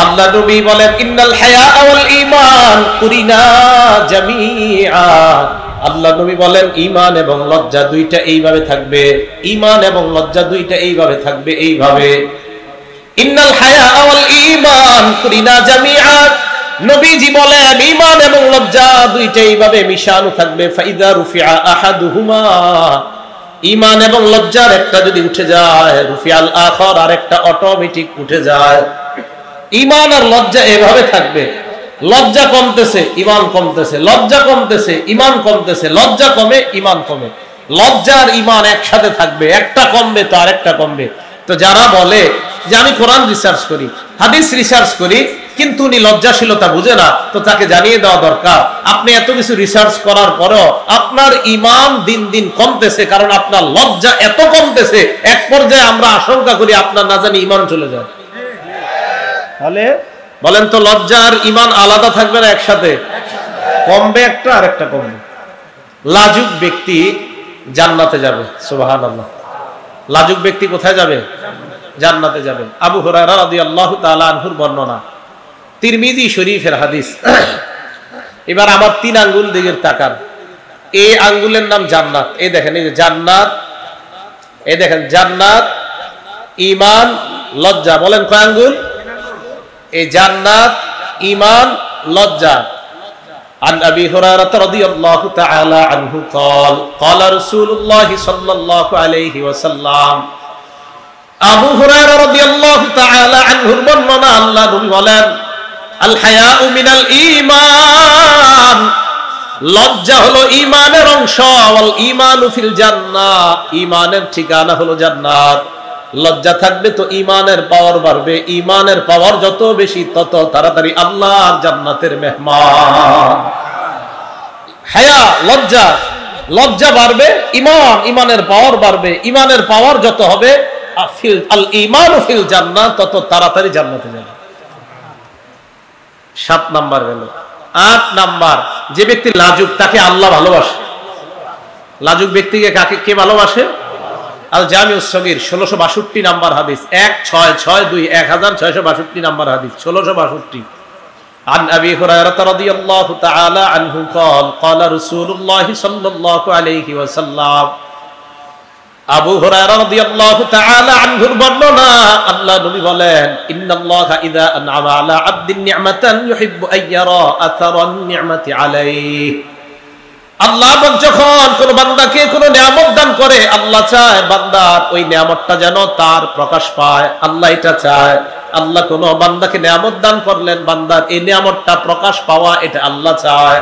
আল্লাহ নবী বলেন ইন্নাল হায়া ওয়াল ঈমান কুরিনা জামিআ। আল্লাহ নবী বলেন ঈমান এবং লজ্জা দুইটা এইভাবে থাকবে, ঈমান এবং লজ্জা দুইটা এইভাবে থাকবে, এইভাবে। ইন্নাল হায়া ওয়াল ঈমান কুরিনা জামিআ। নবীজি বলেন ঈমান এবং লজ্জা দুইটা এইভাবে মিশানো থাকবে। ফাইদা রুফিআ আহাদুহুমা, ঈমান এবং লজ্জার একটা যদি উঠে যায়, রুফিআল আখার, আর একটা অটোমেটিক উঠে যায়। ঈমান আর লজ্জা এভাবে থাকবে, লজ্জা কমতেছে ঈমান কমতেছে, লজ্জা কমতেছে ঈমান কমতেছে, লজ্জা কমে ঈমান কমে। লজ্জা আর ঈমান একসাথে থাকবে, একটা কমবে তো আরেকটা কমবে। তো যারা বলে যে আমি কোরআন রিসার্চ করি, হাদিস রিসার্চ করি, কিন্তু উনি লজ্জাশীলতা বুঝে না, তো তাকে জানিয়ে দেওয়া দরকার আপনি এত কিছু রিসার্চ করার পরেও আপনার ঈমান দিন দিন কমতেছে, কারণ আপনার লজ্জা এত কমতেছে, এক পর্যায়ে আমরা আশঙ্কা করি আপনার না জানি ঈমান চলে যায়। তাহলে বলেন তো লজ্জা আর ঈমান আলাদা থাকবে না একসাথে? কমবে একটা আর একটা কমবে। লাজুক ব্যক্তি জান্নাতে যাবে, সুবহানাল্লাহ। লাজুক ব্যক্তি কোথায় যাবে? জান্নাতে যাবে। আবু হুরায়রা রাদিয়াল্লাহু তাআলা আনহুর বর্ণনা, তিরমিজি শরীফের হাদিস। এবার আমার 3 আঙ্গুল দিকে তাকান, এই আঙ্গুলের নাম জান্নাত। এই দেখেন, এই যে জান্নাত, এই দেখেন জান্নাত, ঈমান, লজ্জা। বলেন কয় আঙ্গুল? এই জান্নাত, ঈমান, লজ্জা। عن أبي هريرة رضي الله تعالى عنه قال قال رسول الله صلى الله عليه وسلم। আবু হুরায়রা রাদিয়াল্লাহু তাআলা আনহুর বর্ণনা, আল্লাহ নবী বলেন আল হায়াউ মিনাল ঈমান, লজ্জা হলো ঈমানের অংশ। ওয়াল ঈমানু ফিল জান্নাহ, ঈমানের ঠিকানা হলো জান্নাত। লজ্জা থাকবে তো ঈমানের পাওয়ার বাড়বে, ঈমানের পাওয়ার যত বেশি তত তাড়াতাড়ি আল্লাহর জান্নাতের মেহমান। হায়া, লজ্জা, লজ্জা বাড়বে, ঈমান, ঈমানের পাওয়ার বাড়বে, ঈমানের পাওয়ার যত হবে, আল ঈমানু ফিল জান্নাহ, তত তাড়াতাড়ি জান্নাতে যাবে। 7 নাম্বার গেল। 8 নাম্বার, যে ব্যক্তি লাজুক তাকে আল্লাহ ভালোবাসে। লাজুক ব্যক্তিকে কে ভালোবাসে? আল জামিউস সগীর 1662 নাম্বার হাদিস, 1662 1662 নাম্বার হাদিস, 1662। عن أبي هريرة رضي الله تعالى عنه قال قال رسول الله صلى الله عليه وسلم। আবু হুরায়রা রাদিয়াল্লাহু তাআলা আনহুর বর্ণনা, আল্লাহ নবী বলেন ইন্নাল্লাহা ইযা আনআমা আলা আবদিন নি'মাতান ইউহিব্বু আইয়ারা আথারান নি'মাতি আলাইহি। আল্লাহ যখন কোন বান্দাকে কোন নিয়ামত দান করে, আল্লাহ চায় বান্দার ওই নিয়ামতটা যেন তার প্রকাশ পায়, আল্লাহ এটা চায়। আল্লাহ কোন বান্দাকে নিয়ামত দান করলেন, বান্দার এই নিয়ামতটা প্রকাশ পাওয়া, এটা আল্লাহ চায়।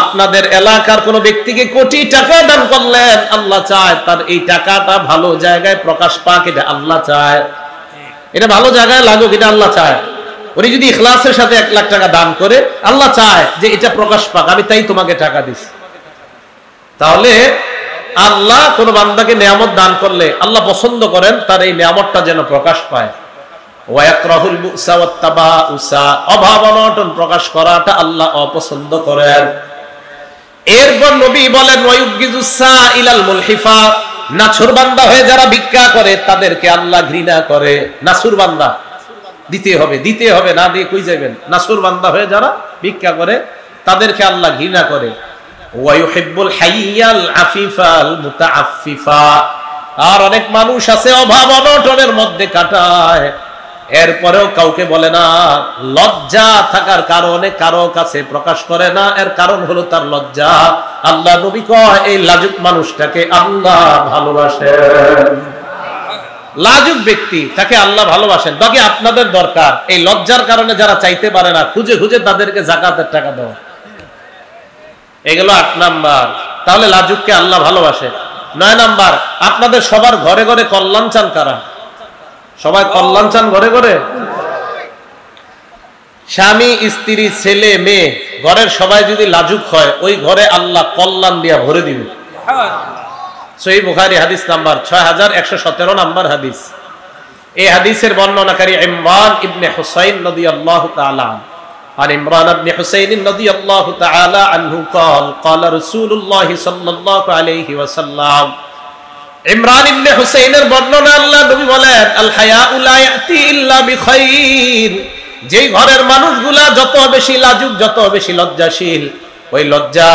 আপনাদের এলাকার কোন ব্যক্তিকে কোটি টাকা দান করলেন, আল্লাহ চায় তার এই টাকাটা ভালো জায়গায় প্রকাশ পাক, এটা আল্লাহ চায়। এটা ভালো জায়গায় লাগুক, এটা আল্লাহ চায়। উনি যদি ইখলাসের সাথে 1 লাখ টাকা দান করে, আল্লাহ চায় যে এটা প্রকাশ পাক, আমি তাই তোমাকে টাকা দিছি। তাহলে আল্লাহ কোন বান্দাকে নিয়ামত দান করলে আল্লাহ পছন্দ করেন তার এই নিয়ামতটা যেন প্রকাশ পায়। ওয়ায়াকরাহুল বুসা ওয়াত্তাবাউসা, অভাব অনটন প্রকাশ করাটা আল্লাহ অপছন্দ করেন। এরপর নবী বলেন ওয়ায়ুগিজুস সাইলাল মুলহিফা, নাছুর বান্দা হয়ে যারা ভিক্ষা করে তাদেরকে আল্লাহ ঘৃণা করে। নাছুর বান্দা, দিতে হবে, দিতে হবে, না দিয়ে কই যাবেন? নাছুর বান্দা হয়ে যারা ভিক্ষা করে তাদেরকে আল্লাহ ঘৃণা করে। ওয়ায়ুহিব্বুল হাইয়াল আফিফাল মুতাআফফিফা, আর অনেক মানুষ আছে অভাব অনটনের মধ্যে কাটায়, এরপরেও কাউকে বলে না, লজ্জা থাকার কারণে কারো কাছে প্রকাশ করে না, এর কারণ হলো তার লজ্জা। আল্লাহ নবী কয় এই লাজুক মানুষটাকে আল্লাহ ভালোবাসেন। লাজুক ব্যক্তি তাকে আল্লাহ ভালোবাসেন। বাকি আপনাদের দরকার এই লজ্জার কারণে যারা চাইতে পারে না, খুঁজে খুঁজে তাদেরকে যাকাতের টাকা দেওয়া। এগুলো 8 নাম্বার। তাহলে লাজুককে আল্লাহ ভালোবাসে। 9 নাম্বার, আপনাদের সবার ঘরে ঘরে কল্যাণ চান কারা? সবাই কল্যাণ চান ঘরে ঘরে? স্বামী, স্ত্রী, ছেলে, মেয়ে, ঘরের সবাই যদি লাজুক হয়, ওই ঘরে আল্লাহ কল্যাণ দিয়া ভরে দিবে। সহিহ বুখারী হাদিস নাম্বার 6117 নাম্বার হাদিস। এই হাদিসের বর্ণনাকারী ইমরান ইবনে হুসাইন রাদিয়াল্লাহু তাআলা عن عمران بن حسين رضي الله تعالى عنه قال قال رسول الله صلى الله عليه وسلم। ইমরান ইবনে হুসাইনের বর্ণনা, আল্লাহ নবী বলেন আল হায়াউ লা ইয়াতি ইল্লা বিখাইর, যেই ঘরের মানুষগুলা যত বেশি লাজুক, যত বেশি লজ্জাশীল, ওই লজ্জা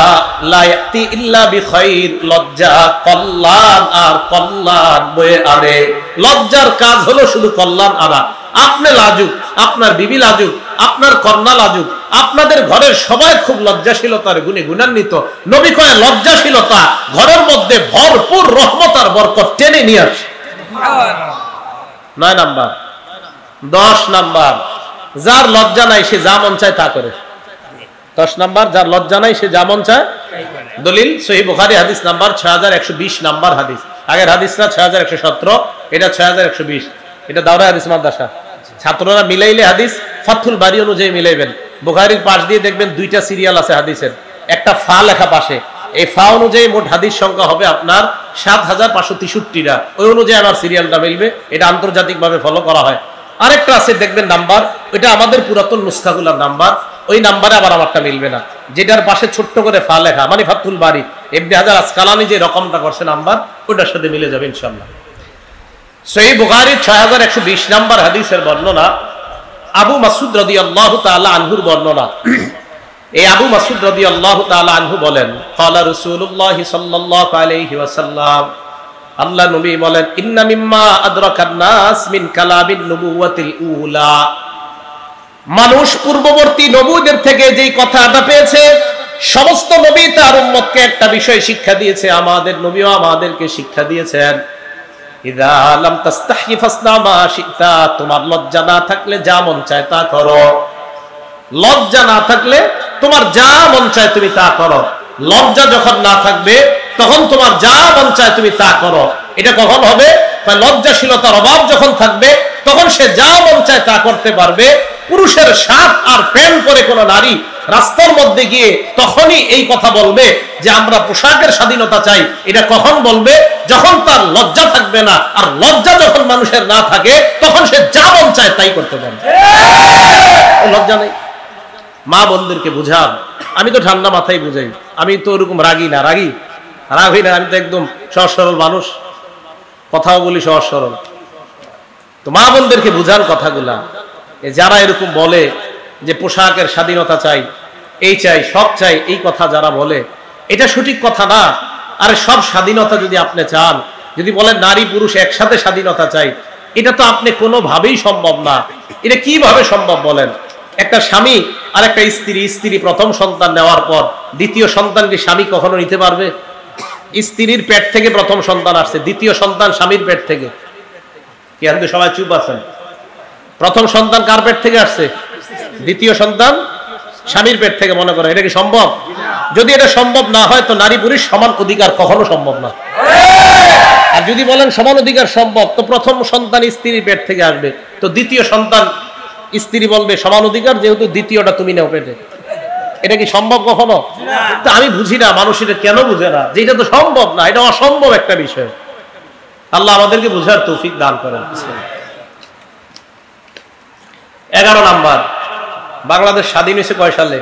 লা ইয়াতি ইল্লা বিখাইর, লজ্জা কল্যাণ আর কল্যাণ বয়ে আনে। লজ্জার কাজ হলো শুধু কল্যাণ আনা। আপনি লাজুক, আপনার বিবি লাজুক, আপনার কন্যা লাজুক, আপনাদের ঘরের সবাই খুব লজ্জাশীলতার গুণে গুণান্বিত। নবী কয় লজ্জাশীলতা ঘরের মধ্যে ভরপুর রহমত আর বরকত টেনে নিয়ে আসে। 9 নাম্বার। 10 নাম্বার, যার লজ্জা নাই সে যা মন চায় তা করে। 10 নাম্বার, যার লজ্জা নাই সে যা মন চায়। দলিল সহিহ বুখারী হাদিস নাম্বার 6120 নাম্বার হাদিস। আগের হাদিসটা 6117, এটা 6120। এটা দাওরা হাদিস মাদ্রাসা। ছাত্ররা মিলাইলে হাদিস ফাথুল বারী অনুযায়ী মিলাইবেন। বুখারীর পাশ দিয়ে দেখবেন 2টা সিরিয়াল আছে হাদিসের, একটা ফা লেখা পাশে। এই ফা অনুযায়ী মোট হাদিস সংখ্যা হবে আপনার 7563টা। ওই অনুযায়ী আমার সিরিয়ালটা মিলবে। এটা আন্তর্জাতিকভাবে ফলো করা হয়। আরেকটা আছে দেখবেন নাম্বার, ওইটা আমাদের পুরাতন নুসখাগুলোর নাম্বার, ওই নাম্বারে আবার আমারটা মিলবে না। যেটার পাশে ছোট্ট করে ফা লেখা, মানে ফাথুল বারী, ইবনে হাজার আসকালানী যে রকমটা করছে নাম্বার, ওটার সাথে মিলে যাবে ইনশাআল্লাহ। সহিহ বুখারীর 6120 নাম্বার হাদিসের বর্ণনা, আবু মাসউদ রাদিয়াল্লাহু তাআলা আনহুর বর্ণনা। এই আবু মাসউদ রাদিয়াল্লাহু তাআলা আনহু বলেন, ক্বালা রাসূলুল্লাহ সাল্লাল্লাহু আলাইহি ওয়াসাল্লাম, আল্লাহ নবী বলেন, ইন্না মিম্মা আদরাকান নাস মিন কালামিন নবুওয়াতিল উলা, মানুষ পূর্ববর্তী নবীদের থেকে যেই কথাটা পেয়েছে, সমস্ত নবী তার উম্মতকে একটা বিষয় শিক্ষা দিয়েছে, আমাদের নবীও আমাদেরকে শিক্ষা দিয়েছেন, ইযা লাম তাস্তাহি ফাসনা মা শিতা, তোমার লজ্জা না থাকলে যা মন চায় তা করো। লজ্জা না থাকলে তোমার যা মন চায় তুমি তা করো। লজ্জা যখন না থাকবে তখন তোমার যা মন চায় তুমি তা করো। এটা কখন হবে? লজ্জাশীলতার অভাব যখন থাকবে তখন সে যা মন চায় তা করতে পারবে। পুরুষের শার্ট আর প্যান্ট পরে কোন নারী রাস্তার মধ্যে গিয়ে তখনই এই কথা বলবে যে আমরা পোশাকের স্বাধীনতা চাই। এটা কখন বলবে? যখন তার লজ্জা থাকবে না। আর লজ্জা যখন মানুষের না থাকে তখন সে যা মন চায় তাই করতে পারবে। লজ্জা নেই। মা বোনদেরকে বুঝান। আমি তো ঠান্ডা মাথায় বুঝাই, আমি তো ওরকম রাগি না, রাগ হই না। আমি তো একদম সহজ সরল মানুষ, কথাও বলি সহজ সরল। তো মা বোনদেরকে বুঝান কথাগুলা। যারা এরকম বলে যে পোশাকের স্বাধীনতা চাই, এই চাই, সব চাই, এই কথা যারা বলে, এটা সঠিক কথা না। আরে সব স্বাধীনতা যদি আপনি চান, যদি বলেন নারী পুরুষ একসাথে স্বাধীনতা চাই, এটা তো আপনি কোনোভাবেই সম্ভব না। এটা কিভাবে সম্ভব বলেন? একটা স্বামী আর একটা স্ত্রী প্রথম সন্তান নেওয়ার পর দ্বিতীয় সন্তানকে স্বামী কখনো নিতে পারবে? স্ত্রীর পেট থেকে প্রথম সন্তান আসছে, দ্বিতীয় সন্তান স্বামীর পেট থেকে। কি আপনি সবাই চুপ আছেন? প্রথম সন্তান কার পেট থেকে আসছে? দ্বিতীয় সন্তান স্বামীর পেট থেকে। মনে করেন এটা কি সম্ভব? যদি এটা সম্ভব না হয় তো নারী পুরুষ সমান অধিকার কখনো সম্ভব না। আর যদি বলেন সমান অধিকার সম্ভব, তো প্রথম সন্তান স্ত্রীর পেট থেকে আসবে, তো দ্বিতীয় সন্তান স্ত্রী বলবে সমান অধিকার, যেহেতু দ্বিতীয়টা তুমি নাও পেটে। এটা কি সম্ভব কখনো? তা আমি বুঝি না মানুষ এটা কেন বুঝে না, যে এটা তো সম্ভব না, এটা অসম্ভব একটা বিষয়। আল্লাহ আমাদেরকে বুঝার তৌফিক দান করেন। 11 নাম্বার, বাংলাদেশ স্বাধীন হয়েছে কয় সালে?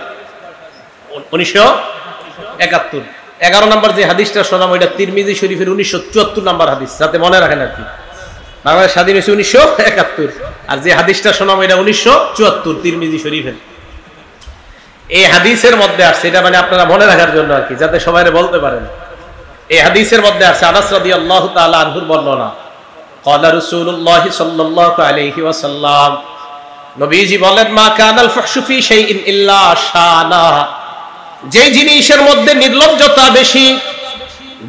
1971। 11 নাম্বার যে হাদিসটা শোনাম ওইটা তিরমিজি শরীফের 1974 নাম্বার হাদিস, যাতে মনে রাখেন আর কি। বাংলাদেশ স্বাধীন হয়েছে 1971, আর যে হাদিসটা শোনাম এটা 1974 তিরমিজি শরীফের। এই হাদিসের মধ্যে আসছে, এটা মানে আপনারা মনে রাখার জন্য আর কি, যাতে সবাই বলতে পারেন। এই হাদিসের মধ্যে আসছে আনাস রাদিয়াল্লাহু তাআলা আনহুর বর্ণনা। ক্বালা রাসূলুল্লাহ সাল্লাল্লাহু আলাইহি ওয়াসাল্লাম, নবীজি বলেন, মা কানাল ফাহশু ফি শাইইন ইল্লা শানা, যেই জিনিসের মধ্যে নির্লজ্জতা বেশি,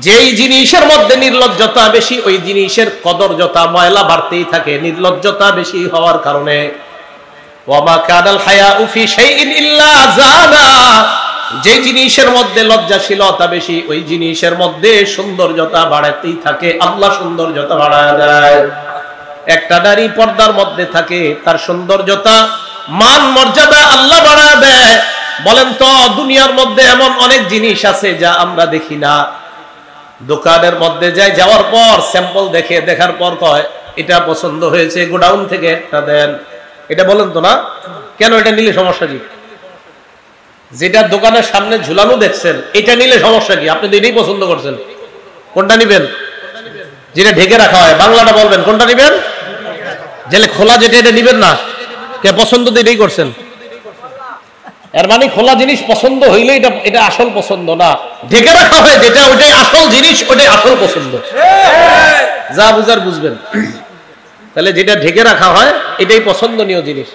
যেই জিনিসের মধ্যে নির্লজ্জতা বেশি, ওই জিনিসের কদর্যতা ময়লা বাড়তেই থাকে নির্লজ্জতা বেশি হওয়ার কারণে। ওয়া মা কানাল হায়াউ ফি শাইইন ইল্লা জানা, যেই জিনিসের মধ্যে লজ্জাশীলতা বেশি, ওই জিনিসের মধ্যে সৌন্দর্যতা বাড়তেই থাকে। আল্লাহ সৌন্দর্যতা বাড়ায় দেয়। একটা নারী পর্দার মধ্যে থাকে, তার সৌন্দর্যতা মান মর্যাদা আল্লাহ বাড়ায় দেয়। বলেন তো, দুনিয়ার মধ্যে এমন অনেক জিনিস আছে যা আমরা দেখি না। দোকানের মধ্যে যাওয়ার পর স্যাম্পল দেখে, দেখার পর কয় এটা পছন্দ হয়েছে, গোডাউন থেকে একটা দেন। এটা বলেন তো না, কেন এটা নিলে সমস্যা কি? যেটা দোকানের সামনে ঝুলানো দেখছেন এটা নিলে সমস্যা কি? আপনি তো এটাই পছন্দ করছেন, কোনটা নিবেন? যেটা ঢেকে রাখা হয়, বাংলাটা বলবেন, কোনটা নিবেন? যেটা খোলা, যেটা এটা নিবেন না। কে পছন্দ তো এটাই করছেন? এর মানে খোলা জিনিস পছন্দ হইলে এটা আসল পছন্দ না, ঢেকে রাখা হয় যেটা ওইটাই আসল জিনিস, ওইটাই আসল পছন্দ। যা বুঝার বুঝবেন। তাহলে যেটা ঢেকে রাখা হয় এটাই পছন্দনীয় জিনিস।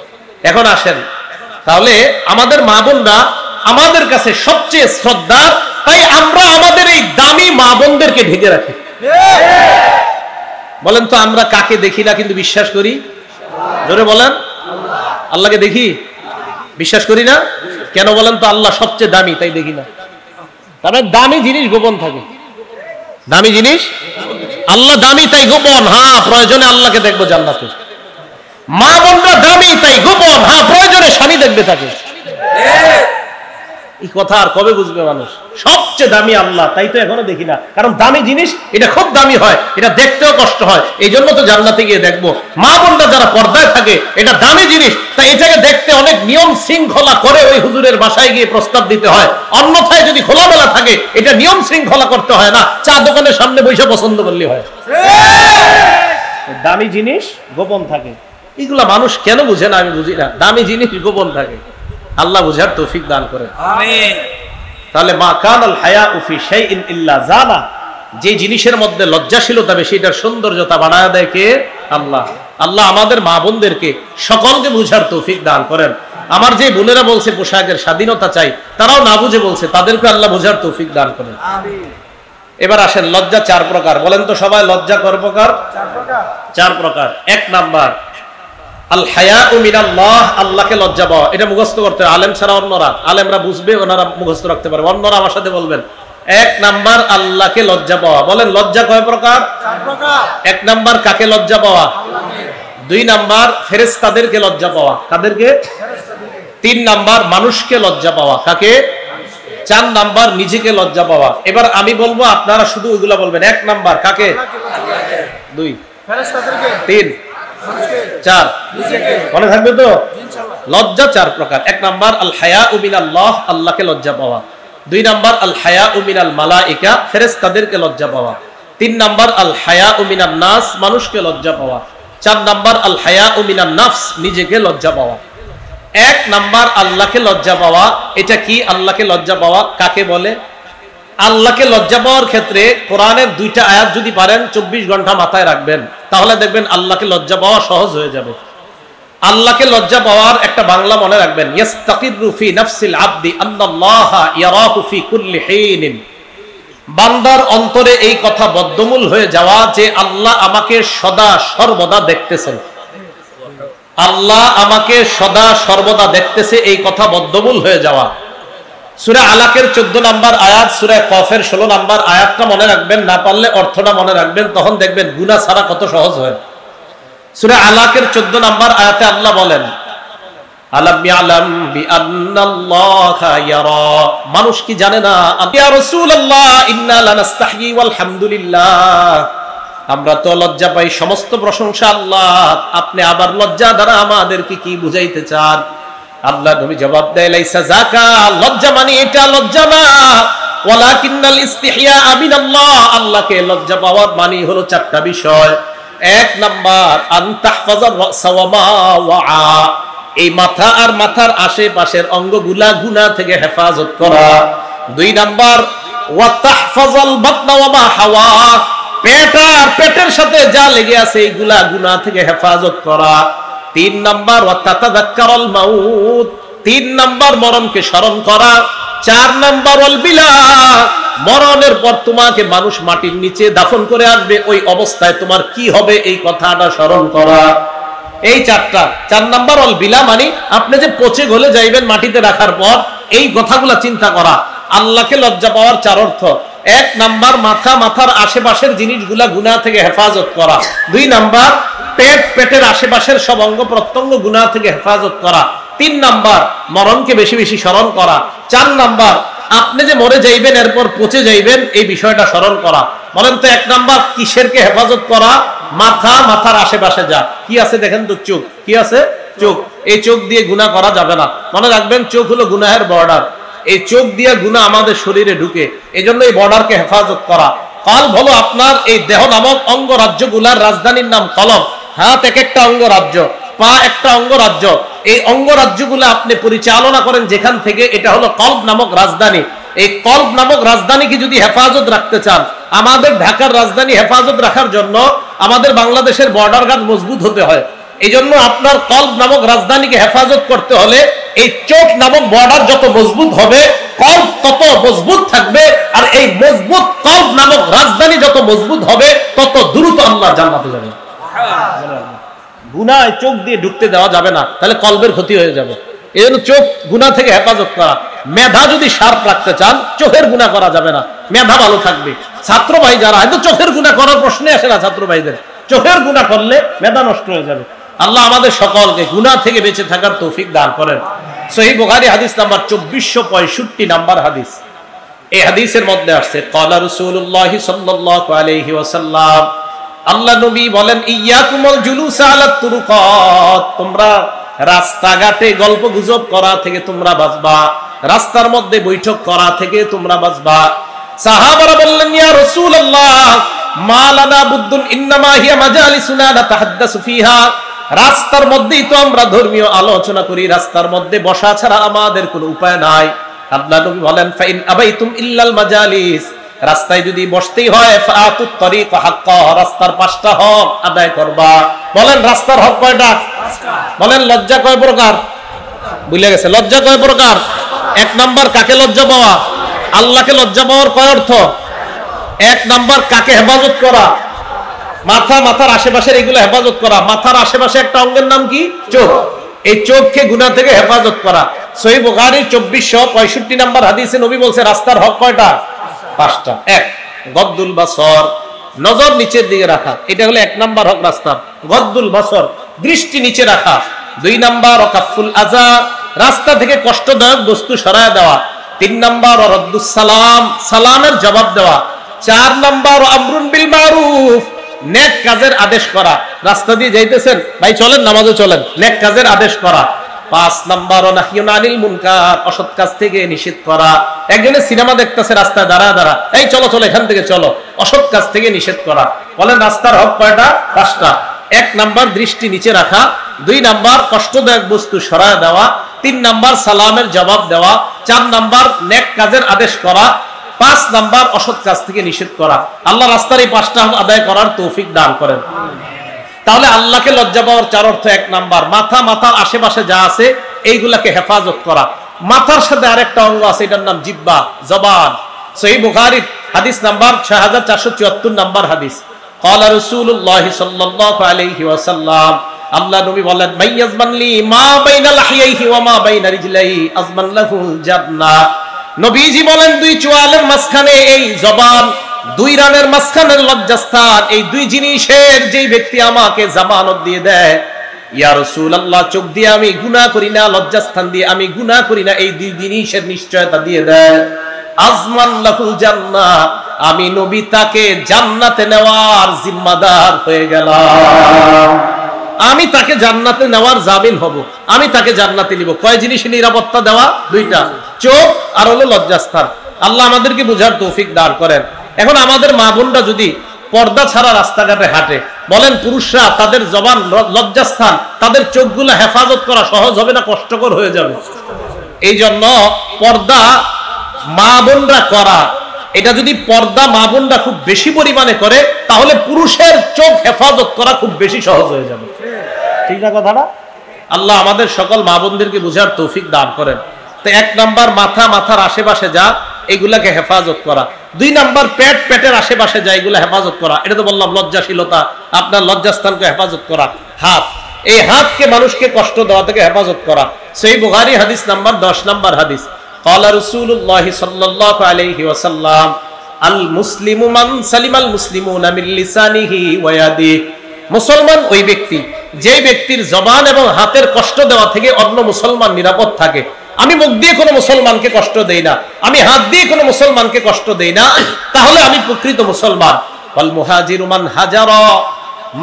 এখন আসেন, তাহলে আমাদের মা বোনরা আমাদের কাছে সবচেয়ে শ্রদ্ধা, তাই আমরা আমাদের এই দামি মা বোনদেরকে ঢেকে রাখি। বলেন তো আমরা কাকে দেখি না কিন্তু বিশ্বাস করি? জোরে বলেন। আল্লাহকে দেখি, বিশ্বাস করি না কেন বলেন তো? আল্লাহ সবচেয়ে দামি, তাই দেখি না। তবে দামি জিনিস গোপন থাকে। দামি জিনিস আল্লাহ দামি, তাই গোপন। হ্যাঁ, প্রয়োজনে আল্লাহকে দেখবো জান্নাতে। মা বোনরা দামি, তাই গোপন। হ্যাঁ, প্রয়োজনে স্বামী দেখবে তাকে। এই কথা আর কবে বুঝবে মানুষ? সবচেয়ে দামি আল্লাহ, তাই তো এখনো দেখি না। কারণ দামি জিনিস এটা খুব দামি হয়, এটা দেখতেও কষ্ট হয়, এই জন্য তো জান্নাতে গিয়ে দেখবো। মা বোনরা যারা পর্দায় থাকে, এটা দামি জিনিস, তাই এটাকে দেখতে অনেক নিয়ম শৃঙ্খলা করে ওই হুজুরের বাসায় গিয়ে প্রস্তাব দিতে হয়। অন্যথায় যদি খোলামেলা থাকে, এটা নিয়ম শৃঙ্খলা করতে হয় না, চা দোকানের সামনে বসে পছন্দ করলে হয়। দামি জিনিস গোপন থাকে, এগুলা মানুষ কেন বুঝে না আমি বুঝি না। দামি জিনিস গোপন থাকে, আল্লাহ বুঝার তৌফিক দান করেন। আমিন। তাহলে মা কানাল হায়াউ ফি শাইইন ইল্লা জানা, যে জিনিসের মধ্যে লজ্জাশীলতা বেশি এটার সৌন্দর্যতা বানায় দেয় কে? আল্লাহ। আল্লাহ আমাদের মা বোনদেরকে সকলকে বুঝার তৌফিক দান করেন। আমার যে বোনেরা বলছে পোশাকের স্বাধীনতা চাই, তারাও না বুঝে বলছে, তাদেরকে আল্লাহ বুঝার তৌফিক দান করেন। আমিন। এবার আসেন, লজ্জা চার প্রকার। বলেন তো সবাই, লজ্জা কয় প্রকার? চার প্রকার। এক নাম্বার আল হায়াউ মিনাল্লাহ, আল্লাহকে লজ্জা পাওয়া। এটা মুখস্থ করতে হবে, আলেম ছাড়া অন্যরা, আলেমরা বুঝবে, ওনারা মুখস্থ রাখতে পারবে, অন্যরা আমার সাথে বলবেন। এক নাম্বার আল্লাহকে লজ্জা পাওয়া। বলেন লজ্জা কয় প্রকার? চার প্রকার। এক নাম্বার কাকে লজ্জা পাওয়া? দুই নাম্বার ফেরেশতাদেরকে লজ্জা পাওয়া। কাদেরকে? তিন নাম্বার মানুষকে লজ্জা পাওয়া। কাকে? চার নাম্বার নিজেকে লজ্জা পাওয়া। এবার আমি বলবো, আপনারা শুধু ওইগুলা বলবেন। এক নাম্বার কাকে? দুই, তিন, চার, মনে থাকবে তো? লজ্জা চার প্রকার। এক নাম্বার আল হায়াউ মিনাল্লাহ, আল্লাহকে লজ্জা পাওয়া। দুই নাম্বার আল হায়াউ মিনাল মালাইকা, ফেরেশতাদেরকে লজ্জা পাওয়া। তিন নাম্বার আল হায়াউ মিনান নাস, মানুষকে লজ্জা পাওয়া। চার নাম্বার আল হায়াউ মিনান নাফস, নিজেকে লজ্জা পাওয়া। এক নাম্বার আল্লাহকে লজ্জা পাওয়া। এটা কি আল্লাহকে লজ্জা পাওয়া? কাকে বলে? আল্লাহকে লজ্জা পাওয়ার ক্ষেত্রে কোরআনের দুইটা আয়াত যদি পারেন 24 ঘন্টা মাথায় রাখবেন, তাহলে দেখবেন আল্লাহকে লজ্জা পাওয়া সহজ হয়ে যাবে। আল্লাহকে লজ্জা পাওয়ার একটা বাংলা মনে রাখবেন, ইয়াস্তাকিরু ফি নাফসিল আবদি আন্নাল্লাহা ইয়ারাহু ফি কুল্লি হিনিন। বান্দার অন্তরে এই কথা বদ্ধমূল হয়ে যাওয়া যে আল্লাহ আমাকে সদা সর্বদা দেখতেছেন। আল্লাহ আমাকে সদা সর্বদা দেখতেছে, এই কথা বদ্ধমূল হয়ে যাওয়া। সূরা আলাকের 14 নম্বর আয়াত, সূরা কফের 16 নম্বর আয়াতটা মনে রাখবেন, না পারলে অর্থটা মনে রাখবেন, তখন দেখবেন গুনাহ ছাড়া কত সহজ হয়। সূরা আলাকের 14 নম্বর আয়াতে আল্লাহ বলেন, আলাম ইয়ালাম বিআন্নাল্লাহা ইয়ারা, মানুষ কি জানে না? ইয়া রাসূলুল্লাহ ইন্না লানাস্তাহয়ি ওয়াল হামদুলিল্লাহ, আমরা তো লজ্জা পাই, সমস্ত প্রশংসা আল্লাহ, আপনি আবার লজ্জা দ্বারা আমাদেরকে কি বুঝাইতে চান? আল্লাহ নবী জবাব দেয়, লাইসা যাকা, লজ্জা মানে এটা লজ্জা না, ওয়ালাকিন্নাল ইস্তিহয়া মিনাল্লাহ, আল্লাহকে লজ্জা পাওয়ার মানে হলো চারটা বিষয়। এক নাম্বার আন তাহফাজার রাসা ওয়া মা ওয়া, এই মাথা আর মাথার আশেপাশের অঙ্গগুলা গুনাহ থেকে হেফাজত করা। দুই নাম্বার ওয়া তাহফাজাল বাতনা ওয়া মা হাওয়া, পেট আর পেটের সাথে যা লেগে আছে এইগুলা গুনাহ থেকে হেফাজত করা। তিন নাম্বার ওয়া তাতাযাক্কারুল মাউত, তিন নাম্বার মরণকে স্মরণ করা। চার নাম্বার ওয়াল বিলা, মরণের পর তোমাকে মানুষ মাটির নিচে দাফন করে আসবে, ওই অবস্থায় তোমার কি হবে এই কথাটা স্মরণ করা। এই চারটা। চার নাম্বার ওয়াল বিলা মানে আপনি যে পচে গলে যাইবেন মাটিতে রাখার পর, এই কথাগুলা চিন্তা করা। আল্লাহকে লজ্জা পাওয়ার চার অর্থ। এক নাম্বার মাথা, মাথার আশেপাশের জিনিসগুলা গুনাহ থেকে হেফাজত করা। দুই নাম্বার পেট, পেটের আশেপাশের সব অঙ্গ প্রত্যঙ্গ গুনাহ থেকে হেফাজত করা। তিন নাম্বার মরণকে বেশি বেশি স্মরণ করা। চার নাম্বার আপনি যে মরে যাইবেন এরপর পচে যাইবেন এই বিষয়টা স্মরণ করা। বলেন তো এক নাম্বার কিসেরকে হেফাজত করা? মাথা, মাথার আশেপাশে যা কি আছে দেখেন তো, চোখ কি আছে? চোখ। এই চোখ দিয়ে গুনাহ করা যাবে না, মনে রাখবেন চোখ হলো গুনাহের বর্ডার। এই চোখ দিয়ে গুনাহ আমাদের শরীরে ঢুকে, এই জন্য এই বর্ডারকে হেফাজত করা। কলব হলো আপনার এই দেহ নামক অঙ্গরাজ্যগুলার রাজধানীর নাম কলব। হাত এক একটা অঙ্গরাজ্য, পা একটা অঙ্গরাজ্য, এই অঙ্গরাজ্যগুলো আপনি পরিচালনা করেন যেখান থেকে, এটা হলো কলব নামক রাজধানী। এই কলব নামক রাজধানীকে যদি হেফাজত রাখতে চান, আমাদের ঢাকার রাজধানী হেফাজত রাখার জন্য আমাদের বাংলাদেশের বর্ডার গার্ড মজবুত হতে হয়। এই জন্য আপনার কলব নামক রাজধানীকে হেফাজত করতে হলে এই চোখ নামক বর্ডার যত মজবুত হবে, কলব তত মজবুত থাকবে। আর এই মজবুত কলব নামক রাজধানী যত মজবুত হবে, তত দ্রুত আল্লাহ জান্নাতে যাবে। গুনায় চোখ দিয়ে ঢুকতে দেওয়া যাবে না, তাহলে কলবের ক্ষতি হয়ে যাবে। এই জন্য চোখ গুনাহ থেকে হেফাজত করা। মেধা যদি শার্প রাখতে চান, চোখের গুনাহ করা যাবে না, মেধা ভালো থাকবে। ছাত্র ভাই যারা হয়তো চোখের গুনাহ করার প্রশ্নে আসে না, ছাত্র ভাইদের চোখের গুনাহ করলে মেধা নষ্ট হয়ে যাবে। আল্লাহ আমাদের সকলকে গুনাহ থেকে বেঁচে থাকার তৌফিক দান করেন। সহিহ বুখারী হাদিস নাম্বার 2465 নাম্বার হাদিস। এই হাদিসের মধ্যে আসছে ক্বালা রাসূলুল্লাহ সাল্লাল্লাহু আলাইহি ওয়াসাল্লাম, আল্লাহ নবী বলেন, ইয়াকুমুল জুলুস আলাত তুরুকাত, তোমরা রাস্তাঘাটে গল্প গুজব করা থেকে তোমরা বাঁচবা, রাস্তার মধ্যে বৈঠক করা থেকে তোমরা বাঁচবা। সাহাবারা বললেন, ইয়া রাসূলুল্লাহ মা লানা বুদ্দুন ইন্নামা হিয়া মাজালিসুনা নাতাহাদ্দাসু ফিহা, রাস্তার মধ্যেই তো আমরা ধর্মীয় আলোচনা করি, রাস্তার মধ্যে বসা ছাড়া আমাদের কোনো উপায় নাই। আল্লাহ নবী বলেন, ফাইন আবাইতুম ইল্লাল মাজালিস, রাস্তায় যদি বসতেই হয় ফাআতুত তরিক হাক্কা, রাস্তার 5টা হক আদায় করবা। বলেন রাস্তার হক কয়টা? বলেন লজ্জা কয় প্রকার? ভুলে গেছে, লজ্জা কয় প্রকার? 1 নাম্বার কাকে লজ্জা পাওয়া? আল্লাহকে লজ্জা পাওয়ার কয় অর্থ? 1 নাম্বার কাকে হেফাজত করা? মাথার আশেপাশের এগুলো হেফাজত করা। মাথার আশেপাশে একটা অঙ্গের নাম কি? চোখ। এই চোখকে গুনাহ থেকে হেফাজত করা। সহিহ বুখারী 2465 নাম্বার হাদিসে নবী বলছে রাস্তার হক কয়টা? 5টা। 1 গদ্দুল বাসর, নজর নিচের দিকে রাখা, এটা হলো 1 নাম্বার হক রাস্তার। গদ্দুল বাসর, দৃষ্টি নিচে রাখা। 2 নাম্বার ওয়াকাফুল আযা, রাস্তা থেকে কষ্টদায়ক বস্তু সরায় দেওয়া। 3 নাম্বার রদ্দুস সালাম, সালামের জবাব দেওয়া। 4 নাম্বার আমরুন বিল মারুফ, নেক কাজের আদেশ করা। রাস্তা দিয়ে যাইতেছেন, ভাই চলেন নামাজে চলেন, নেক কাজের আদেশ করা। 5 নাম্বার নাহিয়ুন আনিল মুনকার, অসৎ কাজ থেকে নিষেধ করা। একজনে সিনেমা দেখতেছে রাস্তায় দাঁড়া, এই চলো এখান থেকে চলো, অসৎ কাজ থেকে নিষেধ করা। বলেন রাস্তার হক কয়টা? 5টা। 1 নাম্বার দৃষ্টি নিচে রাখা, 2 নাম্বার কষ্টদায়ক বস্তু সরায় দেওয়া, 3 নাম্বার সালামের জবাব দেওয়া, 4 নাম্বার নেক কাজের আদেশ করা, 5 নাম্বার অসৎ কাজ থেকে নিষেধ করা। আল্লাহ রাস্তার এই 5টা হক আদায় করার তৌফিক দান করেন। তাহলে আল্লাহকে লজ্জা পাওয়ার 4 অর্থ, 1 নাম্বার মাথার আশেপাশে যা আছে এইগুলাকে হেফাজত করা। মাথার সাথে আরেকটা অঙ্গ আছে, এটার নাম জিহ্বা, জবান। সহিহ বুখারী হাদিস নাম্বার 6474 নাম্বার হাদিস। ক্বালা রাসূলুল্লাহ সাল্লাল্লাহু আলাইহি ওয়াসাল্লাম, আল্লাহ নবী বলেন, মাইয়াজমান লি মা বাইনা লাহিয়াইহি ওয়া মা বাইনা রিজলাইহি আজমান লাহুল জান্নাহ। নবীজি বলেন 2 চোয়ালের মাঝখানে এই জবান, 2 রানের মাঝখানের লজ্জাস্থান, এই 2 জিনিসের যেই ব্যক্তি আমাকে জামানত দিয়ে দেয়, ইয়া রাসূলুল্লাহ চোখ দিয়ে আমি গুনাহ করি না, লজ্জাস্থান দিয়ে আমি গুনাহ করি না, এই 2 জিনিসের নিশ্চয়তা দিয়ে দেয়, আজমান লাহুল জান্নাহ, আমি নবী তাকে জান্নাতে নেওয়ার জিম্মাদার হয়ে গেলাম। আমি তাকে জান্নাতে নেওয়ার জামিন হব, আমি তাকে জান্নাতে নিব। কয় জিনিসের নিরাপত্তা দেওয়া? 2টা, চোখ আর হলো লজ্জাস্থান। আল্লাহ আমাদেরকে বুঝার তৌফিক দান করেন। এখন আমাদের মা বোনরা যদি পর্দা ছাড়া রাস্তাঘাটে হাঁটে, বলেন পুরুষরা তাদের জবান, লজ্জাস্থান, তাদের চোখগুলো হেফাজত করা সহজ হবে না কষ্টকর হয়ে যাবে? এই জন্য পর্দা মা বোনরা করা, এটা যদি পর্দা মা বোনরা খুব বেশি পরিমাণে করে, তাহলে পুরুষের চোখ হেফাজত করা খুব বেশি সহজ হয়ে যাবে। ঠিক না কথাটা? আল্লাহ আমাদের সকল মা বোনদেরকে বুঝার তৌফিক দান করেন। তো 1 নাম্বার মাথার আশেপাশে যা, এগুলাকে হেফাজত করা। 2 নাম্বার পেটের আশেপাশে যা, এগুলা হেফাজত করা। এটা তো বললাম লজ্জাশীলতা, আপনার লজ্জাস্থানকে হেফাজত করা। হাত, এই হাতকে মানুষকে কষ্ট দেওয়া থেকে হেফাজত করা। সহিহ বুখারী হাদিস নাম্বার 10 নাম্বার হাদিস। ক্বালা রাসূলুল্লাহ সাল্লাল্লাহু আলাইহি ওয়াসাল্লাম, আল মুসলিমু মান সালিমাল মুসলিমুনা মিন লিসানিহি ওয়া ইয়াদিহি, মুসলমান ওই ব্যক্তি যে ব্যক্তির জবান এবং হাতের কষ্ট দেওয়া থেকে অন্য মুসলমান নিরাপদ থাকে। আমি মুখ দিয়ে কোনো মুসলমানকে কষ্ট দেই না, আমি হাত দিয়ে কোনো মুসলমানকে কষ্ট দেই না, তাহলে আমি প্রকৃত মুসলমান। ওয়াল মুহাজিরু মান হাজারা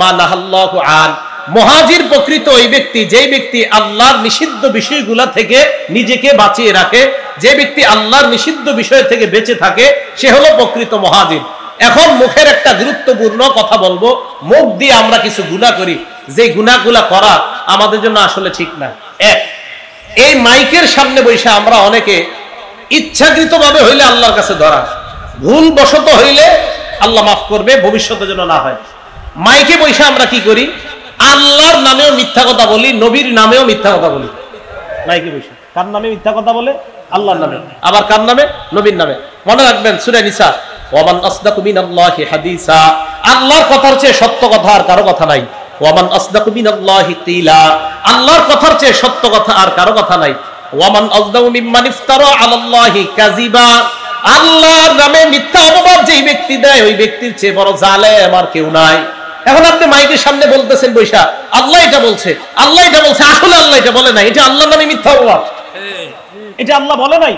মা নাহাল্লাহু আন, মুহাজির প্রকৃত ওই ব্যক্তি যে ব্যক্তি আল্লাহর নিষিদ্ধ বিষয়গুলা থেকে নিজেকে বাঁচিয়ে রাখে, যে ব্যক্তি আল্লাহর নিষিদ্ধ বিষয় থেকে বেঁচে থাকে, সে হলো প্রকৃত মুহাজির। এখন মুখের একটা গুরুত্বপূর্ণ কথা বলবো। মুখ দিয়ে আমরা কিছু গুনাহ করি, যে গুনাহগুলা করা আমাদের জন্য আসলে ঠিক না। এক, এই মাইকের সামনে বসে আমরা অনেকে ইচ্ছাকৃতভাবে হইলে আল্লাহর কাছে ধরা, ভুল বশত হইলে আল্লাহ মাফ করবে, ভবিষ্যতে যেন না হয়। মাইকে বসে আমরা কি করি? আল্লাহর নামেও মিথ্যা কথা বলি, নবীর নামেও মিথ্যা কথা বলি। মাইকে বসে কার নামে মিথ্যা কথা বলে? আল্লাহর নামে। আবার কার নামে? নবীর নামে। মনে রাখবেন সূরা নিসা, ওয়ামান আসদাকু মিনাল্লাহি হাদিসা, আল্লাহর কথার চেয়ে সত্য কথা আর কারো কথা নাই। ওয়ামান আসদাকু মিনাল্লাহি কিলা, আল্লাহর কথার চেয়ে সত্য কথা আর কারো কথা নাই। ওয়ামান আসদাকু মিম্মান ইফতারা আলাল্লাহি কাযিবা, আল্লাহর নামে মিথ্যা অপবাদ যেই ব্যক্তি দেয় ওই ব্যক্তির চেয়ে বড় জালেম আর কেউ নাই। এখন আপনি মাইকের সামনে বলতেছেন বৈশা, আল্লাহ এটা বলছে, আল্লাহ এটা বলছে, আসলে আল্লাহ এটা বলে নাই, এটা আল্লাহর নামে মিথ্যা অপবাদ, এটা আল্লাহ বলে নাই।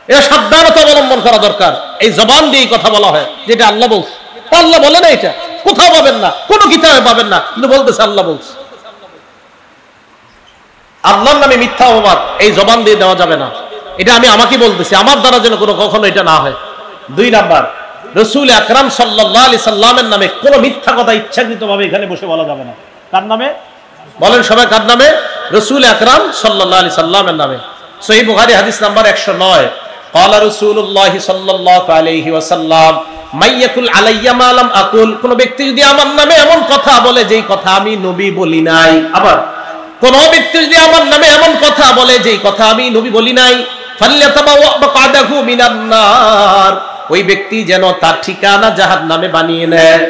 এটা সাবধানতা অবলম্বন করা দরকার। এই জবান দিয়ে কথা বলা হয় যেটা আল্লাহ বলছে, আল্লাহ বলে না, এটা কোথাও পাবেন না, কোনো কিতাবে পাবেন না, কিন্তু বলতেছে আল্লাহ বলছে। আল্লাহর নামে মিথ্যা অপবাদ এই জবান দিয়ে দেওয়া যাবে না। এটা আমি আমাকে বলতেছি, আমার দ্বারা যেন কোনো কখনো এটা না হয়। দুই নাম্বার, রাসূল আকরাম সাল্লাল্লাহু আলাইহি সাল্লামের নামে কোনো মিথ্যা কথা ইচ্ছাকৃতভাবে এখানে বসে বলা যাবে না। কার নামে বলেন সবাই? কার নামে? রাসূল আকরাম সাল্লাল্লাহু আলাইহি সাল্লামের নামে। সহিহ বুখারী হাদিস নাম্বার 109, قال রাসূলুল্লাহ সাল্লাল্লাহু আলাইহি ওয়াসাল্লাম মাইয়াকুল আলাইয়া মা লাম আকুল, কোন ব্যক্তি যদি আমার নামে এমন কথা বলে যেই কথা আমি নবী বলি নাই, আবার কোন ব্যক্তি যদি আমার নামে এমন কথা বলে যেই কথা আমি নবী বলি নাই, ফাল্যাতাবাওয়া মাকআদাহু মিনান নার, ওই ব্যক্তি যেন তার ঠিকানা জাহান্নামে বানিয়ে নেয়।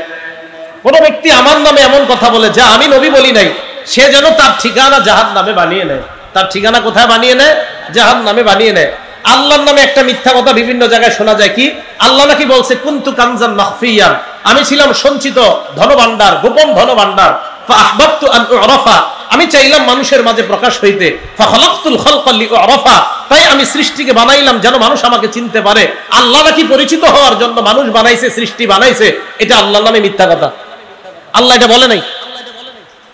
কোন ব্যক্তি আমার নামে এমন কথা বলে যা আমি নবী বলি নাই, সে যেন তার ঠিকানা জাহান্নামে বানিয়ে নেয়। তার ঠিকানা কোথায় বানিয়ে নেয়? জাহান্নামে বানিয়ে নেয়। আল্লাহর নামে একটা মিথ্যা কথা বিভিন্ন জায়গায় শোনা যায়, কি আল্লাহ নাকি বলছে কুনতু কানজান মাখফিয়ান, আমি ছিলাম সঞ্চিত ধনভাণ্ডার, গোপন ধনভাণ্ডার। ফাআহবাবতু আন উরাফা, আমি চাইলাম মানুষের মাঝে প্রকাশ হইতে। ফাখালাকতুল খালকা লিউরাফা, তাই আমি সৃষ্টিকে বানাইলাম যেন মানুষ আমাকে চিনতে পারে। আল্লাহ নাকি পরিচিত হওয়ার জন্য মানুষ বানাইছে, সৃষ্টি বানাইছে, এটা আল্লাহর নামে মিথ্যা কথা। আল্লাহ এটা বলে নাই।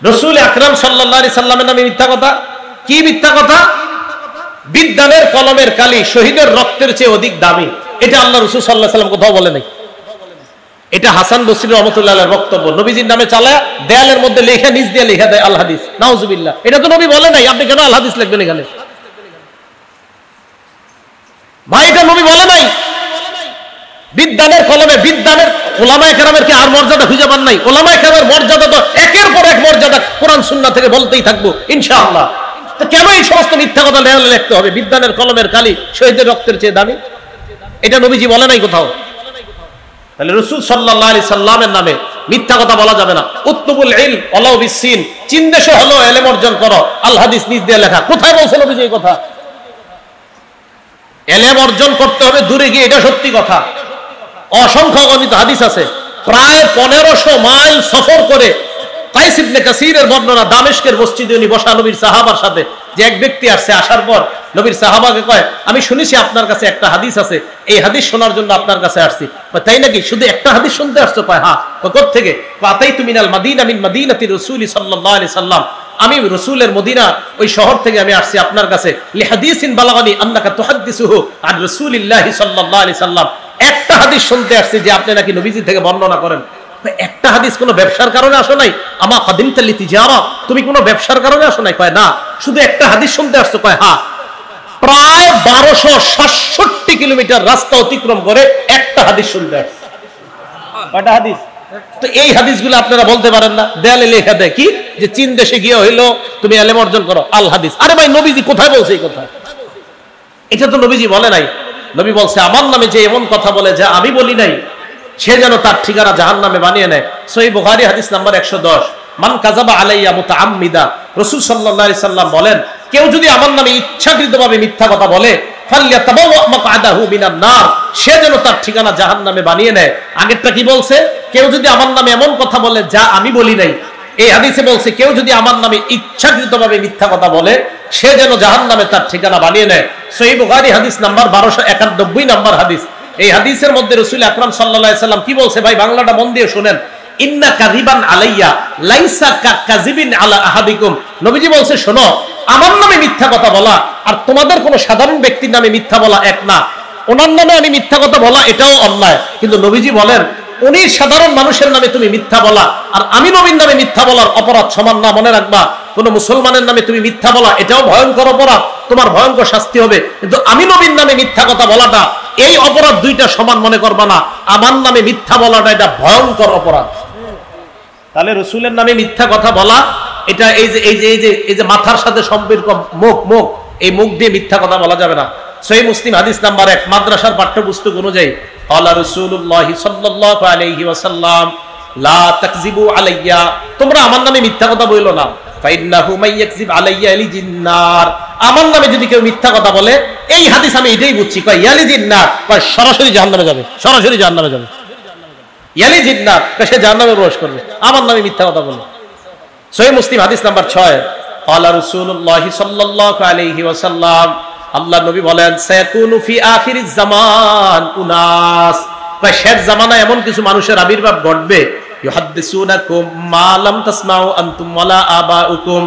রাসূল আকরাম সাল্লাল্লাহু আলাইহি সাল্লামের নামে মিথ্যা কথা। কি মিথ্যা কথা? বিদ্যানের কলমের কালি শহীদের রক্তের চেয়ে অধিক দামি, এটা আল্লাহ রাসূল সাল্লাল্লাহু আলাইহি সাল্লাম কোথাও বলে নাই। এটা হাসান বসরি রাহমাতুল্লাহ আলাইহির বক্তব্য। নবীজির নামে চালায় দেয়ালের মধ্যে লেখা, নিচ দিয়ে লেখা দেয় আল হাদিস। নাউজুবিল্লাহ, এটা তো নবী বলে নাই, আপনি কেন আল হাদিস লিখবেন এখানে? ভাই এটা নবী বলে নাই। বিদ্যানের কলমে, বিদ্যানের ওলামায়ে কেরামের কি আর মর্যাদা খুঁজে পান নাই? ওলামায়ে কেরামের মর্যাদা তো একের পর এক মর্যাদা কোরআন সুন্নাহ থেকে বলতেই থাকবো ইনশাআল্লাহ। তো কেন এই সমস্ত মিথ্যা কথা লিখতে হবে? বিদ্যানের কলমের কালি শহীদের রক্তের চেয়ে দামি, এটা নবীজি বলে নাই কোথাও। তাহলে রাসূল সাল্লাল্লাহু আলাইহি সাল্লামের নামে মিথ্যা কথা বলা যাবে না। উতলুবুল ইলম ওয়ালাউ বিসসিন, চীন দেশে হলো ইলম অর্জন করো, আল হাদিস নিজ দিয়ে লেখা। কোথায় বলছেন নবীজি এই কথা? ইলম অর্জন করতে হবে দূরে গিয়ে, এটা সত্যি কথা। অসংখ্য গণিত হাদিস আছে। প্রায় 1500 মাইল সফর করে কাইস ইবনে কাসিরের বর্ণনা, দামেস্কের মসজিদে উনি বসা নবীর সাহাবার সাথে, যে এক ব্যক্তি আসছে, আসার পর নবীর সাহাবাকে কয় আমি শুনেছি আপনার কাছে একটা হাদিস আছে, এই হাদিস শোনার জন্য আপনার কাছে আসছি। তাই নাকি? শুধু একটা হাদিস শুনতে আসছো? কয় হ্যাঁ। কোথা থেকে? আতাইতু মিনাল মাদিনা মিন মাদিনাতি রাসূলি সাল্লাল্লাহু আলাইহি সাল্লাম, আমি রাসূলের মদিনা ওই শহর থেকে আমি আসছি আপনার কাছে। লিহাদিসিন বালাগানি আন্নাকা তুহাদ্দিসুহু আন রাসূলিল্লাহি সাল্লাল্লাহু আলাইহি সাল্লাম, একটা হাদিস শুনতে আসছি যে আপনি নাকি নবীজি থেকে বর্ণনা করেন। একটা হাদিস কোনো ব্যবসার কারণে আসো নাই? আমা কাদিমতা লিতিজারা, তুমি কোনো ব্যবসার কারণে আসো নাই? কয় না। শুধু একটা হাদিস শুনতে আসছো? কয় হ্যাঁ। প্রায় 1267 কিলোমিটার রাস্তা অতিক্রম করে একটা হাদিস শুনতে আসছে। কয়টা হাদিস? তো এই হাদিসগুলো আপনারা বলতে পারেন না? দেয়ালে লেখা দেয় কি যে চীন দেশে গিয়ে হইলো তুমি ইলম অর্জন করো, আল হাদিস। আরে ভাই নবীজি কোথায় বলছে এই কথা? এটা তো নবীজি বলে নাই। নবী বলছে আমার নামে যে এমন কথা বলে যা আমি বলি নাই, সে যেন তার ঠিকানা জাহান্নামে বানিয়ে নেয়। সহিহ বুখারী হাদিস নাম্বার 110, মান কাযাবা আলাইয়া মুতাআম্মিদা, রাসূল সাল্লাল্লাহু আলাইহি সাল্লাম বলেন কেউ যদি আমার নামে ইচ্ছাকৃতভাবে মিথ্যা কথা বলে, ফাল্যাতাবাওয়া মাকআদাহু মিনান নার, সে যেন তার ঠিকানা জাহান্নামে বানিয়ে নেয়। আগেরটা কি বলছে? কেউ যদি আমার নামে এমন কথা বলে যা আমি বলি নাই। এই হাদিসে বলছে কেউ যদি আমার নামে ইচ্ছাকৃতভাবে মিথ্যা কথা বলে, সে যেন জাহান্নামে তার ঠিকানা বানিয়ে নেয়। সহিহ বুখারী হাদিস নাম্বার 1291 নাম্বার হাদিস। এই হাদিসের মধ্যে রাসূল আকরাম সাল্লাল্লাহু আলাইহি সাল্লাম কি বলছে? ভাই বাংলাটা মন দিয়ে শুনেন। ইন্না কাযিবান আলাইয়া লাইসা কাযিবিন আলা আহাদিকুম, নবীজি বলছে শোনো, আমার নামে মিথ্যা কথা বলা আর তোমাদের কোন সাধারণ ব্যক্তির নামে মিথ্যা বলা এক না। ওনার নামে আমি মিথ্যা কথা বলা এটাও অন্যায়, কিন্তু নবীজি বলেন উনি সাধারণ মানুষের নামে তুমি মিথ্যা বলা আর আমি নবীর নামে মিথ্যা বলার অপরাধ সমান না। মনে রাখবা কোন মুসলমানের নামে তুমি মিথ্যা বলা, এটাও ভয়ঙ্কর অপরাধ, তোমার ভয়ঙ্কর শাস্তি হবে। কিন্তু আমি নবীর নামে মিথ্যা কথা বলাটা, এই অপরাধ দুইটা সমান মনে করবা না। আমার নামে মিথ্যা বলাটা এটা ভয়ঙ্কর অপরাধ। তাহলে রসুলের নামে মিথ্যা কথা বলা, এটা এই যে মাথার সাথে সম্পর্ক, মুখ, এই মুখ দিয়ে মিথ্যা কথা বলা যাবে না। সহিহ মুসলিম হাদিস নাম্বার 1, মাদ্রাসার পাঠ্যপুস্তক অনুযায়ী ক্বালা রাসূলুল্লাহ সাল্লাল্লাহু আলাইহি ওয়াসাল্লাম লা তাকযিবু আলাইয়া, তোমরা আমার নামে মিথ্যা কথা বলো না। ফাইন্নাহু মাইয়াকযিব আলাইয়া ইয়ালিজিন নার, আমার নামে যদি কেউ মিথ্যা কথা বলে, এই হাদিস আমি এটাই বুঝছি, কয় ইয়ালিজিন নার, কয় সরাসরি জাহান্নামে যাবে, সরাসরি জাহান্নামে যাবে। ইয়ালিজিন নার, সে জাহান্নামে প্রবেশ করবে আমার নামে মিথ্যা কথা বলে। সহিহ মুসলিম হাদিস নাম্বার 6, ক্বালা রাসূলুল্লাহ সাল্লাল্লাহু আলাইহি ওয়াসাল্লাম, আল্লাহ নবী বলেন সায়াকুনু ফি আখিরিজ জামান উনাস, শেষ জামানায় এমন কিছু মানুষের আবির্ভাব ঘটবে, ইউহাদ্দিসুনাকুম মা লাম তাসমাউ আনতুম ওয়ালা আবাউকুম,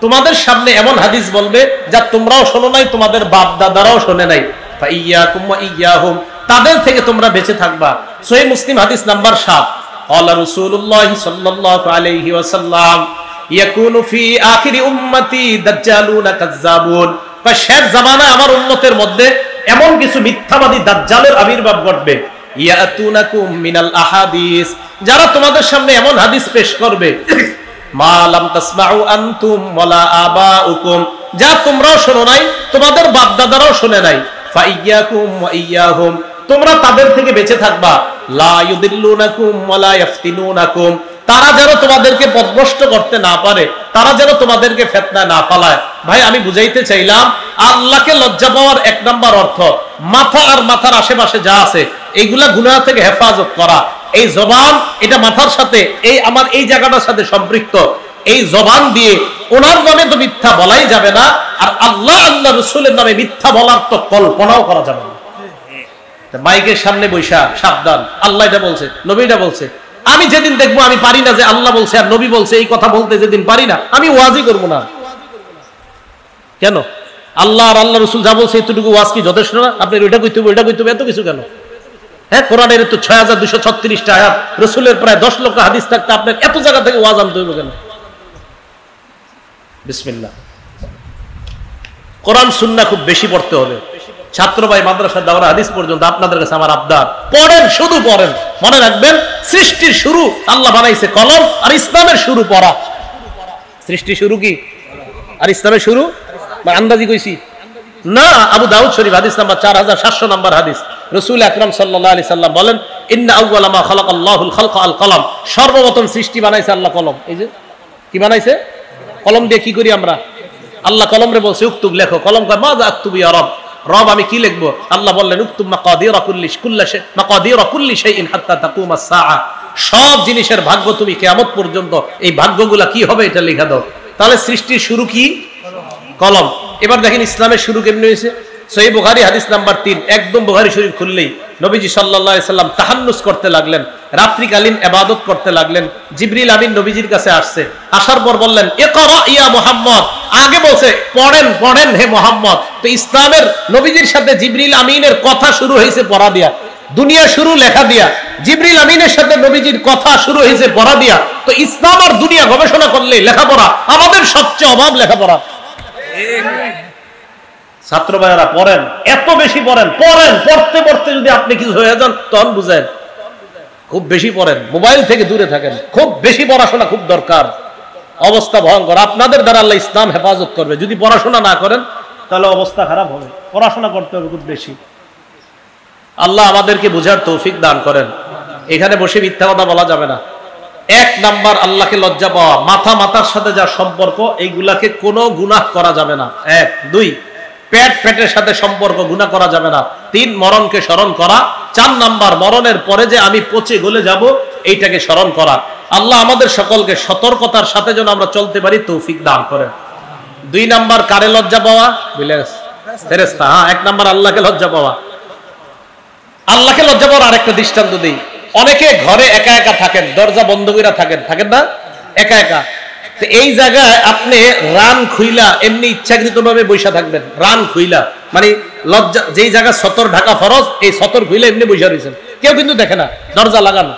তোমাদের সামনে এমন হাদিস বলবে যা তোমরাও শোনো নাই, তোমাদের বাপ দাদারাও শোনে নাই। ফাইয়াকুম ওয়া ইয়াহুম, তাদের থেকে তোমরা বেঁচে থাকবা। সহিহ মুসলিম হাদিস নাম্বার 7, ক্বালা রাসূলুল্লাহ সাল্লাল্লাহু আলাইহি ওয়াসাল্লাম ইয়াকুনু ফি আখিরি উম্মতি দাজ্জালুনা কাজ্জাবুন, শেষ জামানায় আমার উম্মতের মধ্যে এমন কিছু মিথ্যাবাদী দাজ্জালের আবির্ভাব ঘটবে, ইয়াতুনাকুম মিনাল আহাদিস, যারা তোমাদের সামনে এমন হাদিস পেশ করবে মা লাম তাসমাউ আনতুম ওয়ালা আবাউকুম, যা তোমরাও শোনো নাই, তোমাদের বাপ দাদারাও শুনে নাই। ফাইয়াকুম ওয়া ইয়াহুম, তোমরা তাদের থেকে বেঁচে থাকবা। লা ইউদিল্লুনাকুম ওয়ালা ইফতিনুনাকুম, তারা যেন তোমাদেরকে পথভ্রষ্ট করতে না পারে, তারা যেন তোমাদেরকে ফিতনায় না ফালায়। ভাই আমি বুঝাইতে চাইলাম, আল্লাহকে লজ্জা পাওয়ার 1 নাম্বার অর্থ মাথা আর মাথার আশেপাশে যা আছে এইগুলা গুনাহ থেকে হেফাজত করা। এই জবান, এটা মাথার সাথে, এই আমার এই জায়গাটার সাথে সম্পৃক্ত। এই জবান দিয়ে ওনার নামে তো মিথ্যা বলাই যাবে না, আর আল্লাহ রাসূলের নামে মিথ্যা বলার তো কল্পনাও করা যাবে না। মাইকের সামনে বৈশা সাবধান, আল্লাহ এটা বলছে, নবী এটা বলছে। আমি যেদিন দেখবো আমি পারি না যে আল্লাহ বলছে আর নবী বলছে এই কথা বলতে, যেদিন পারি না আমি ওয়াজই করবো না। কেন? আল্লাহ আর আল্লাহ রাসূল যা বলছে এতটুকু ওয়াজ কি যথেষ্ট না? আপনি ওইটা কইতে হবে, ওইটা কইতে হবে, এত কিছু কেন? হ্যাঁ, কোরআনের তো 6236টা আয়াত, রাসূলের প্রায় 10 লক্ষ হাদিস থাকতে আপনার এত জায়গা থেকে ওয়াজ আনতে হবে কেন? বিসমিল্লাহ। কোরআন সুন্নাহ খুব বেশি পড়তে হবে। ছাত্র ভাই মাদ্রাসার দাওরা হাদিস পর্যন্ত আপনাদের কাছে আমার আবদার, পড়েন, শুধু পড়েন। মনে রাখবেন, সৃষ্টির শুরু আল্লাহ বানাইছে কলম, আর ইসলামের শুরু পড়া। সৃষ্টির শুরু কি আর ইসলামের শুরু? বা আন্দাজি কইছি না? আবু দাউদ শরীফ হাদিস নাম্বার 4700 নম্বর হাদিস, রাসূল আকরাম সাল্লাল্লাহু আলাইহি সাল্লাম বলেন, ইন্না আউওয়ালা মা খালাকাল্লাহুল খালকা আল কলম, সর্বপ্রথম সৃষ্টি বানাইছে আল্লাহ কলম। এই যে কি বানাইছে? কলম দিয়ে কি করি আমরা? আল্লাহ কলমরে বলছে উক্তুব, লেখো। কলম কয় মাযা আকতুবু ইয়া রব, রব আমি কি লিখবো? আল্লাহ বললেন উক্তুব মাকাদিরা কুল্লি শাইইন হাত্তা তাকুমাস সাআ, সব জিনিসের ভাগ্য তুমি কিয়ামত পর্যন্ত এই ভাগ্যগুলা কি হবে এটা লেখা দাও। তাহলে সৃষ্টির শুরু কি? কলম। এবার দেখেন ইসলামের শুরু কেমনে হয়েছে। সহিহ বুখারী হাদিস নাম্বার 3, একদম বুখারী শরীফ খুললেই নবীজি সাল্লাল্লাহু আলাইহি সাল্লাম তাহান্নুস করতে লাগলেন, রাত্রিকালীন ইবাদত করতে লাগলেন। জিবরিল আমিন নবীজির কাছে আসছে, আসার পর বললেন ইকরা ইয়া মুহাম্মদ, আগে বলছে পড়েন পড়েন হে মুহাম্মদ। তো ইসলামের নবীজির সাথে জিবরিল আমিনের কথা শুরু হয়েছে পড়া দিয়া, দুনিয়া শুরু লেখা দিয়া। জিবরিল আমিনের সাথে নবীজির কথা শুরু হয়েছে পড়া দিয়া। তো ইসলাম আর দুনিয়া গবেষণা করলে লেখাপড়া, আমাদের সবচেয়ে অভাব লেখাপড়া। ছাত্র ভাইয়েরা পড়েন, এত বেশি পড়েন, পড়তে পড়তে যদি আপনি কিছু হয়ে যান তখন বুঝেন। খুব বেশি পড়েন, মোবাইল থেকে দূরে থাকেন, খুব বেশি পড়াশোনা খুব দরকার। অবস্থা ভয়ঙ্কর, আপনাদের দ্বারা আল্লাহ ইসলাম হেফাজত করবে। যদি পড়াশোনা না করেন তাহলে অবস্থা খারাপ হবে। পড়াশোনা করতে হবে খুব বেশি। আল্লাহ আমাদেরকে বুঝার তৌফিক দান করেন। এখানে বসে মিথ্যা কথা বলা যাবে না। 1 নাম্বার আল্লাহকে লজ্জা পাওয়া, মাথার সাথে যা সম্পর্ক এইগুলাকে কোনো গুনাহ করা যাবে না। 1, 2 পেটের সাথে সম্পর্ক, গুনাহ করা যাবে না। 3 মরণকে স্মরণ করা। 4 নাম্বার মরণের পরে যে আমি পচে গলে যাব এইটাকে স্মরণ করা। আল্লাহ আমাদের সকলকে সতর্কতার সাথে যেন আমরা চলতে পারি তৌফিক দান করেন। 2 নাম্বার কারে লজ্জা পাওয়া? ফেরেশতা। 1 নাম্বার আল্লাহকে লজ্জা পাওয়া। আল্লাহকে লজ্জা পাওয়ার আরেকটা দৃষ্টান্ত দিই। অনেকে ঘরে একা একা থাকেন, দরজা বন্ধ করে থাকেন না, একা একা। তো এই জায়গায় আপনি রান খুইলা এমনি ইচ্ছাকৃতভাবে বৈশা থাকবেন। রান খুইলা মানে লজ্জা, যেই জায়গা সতর ঢাকা ফরজ, এই সতর খুইলা এমনি বৈশা রয়েছেন, কেউ কিন্তু দেখে না, দরজা লাগানো।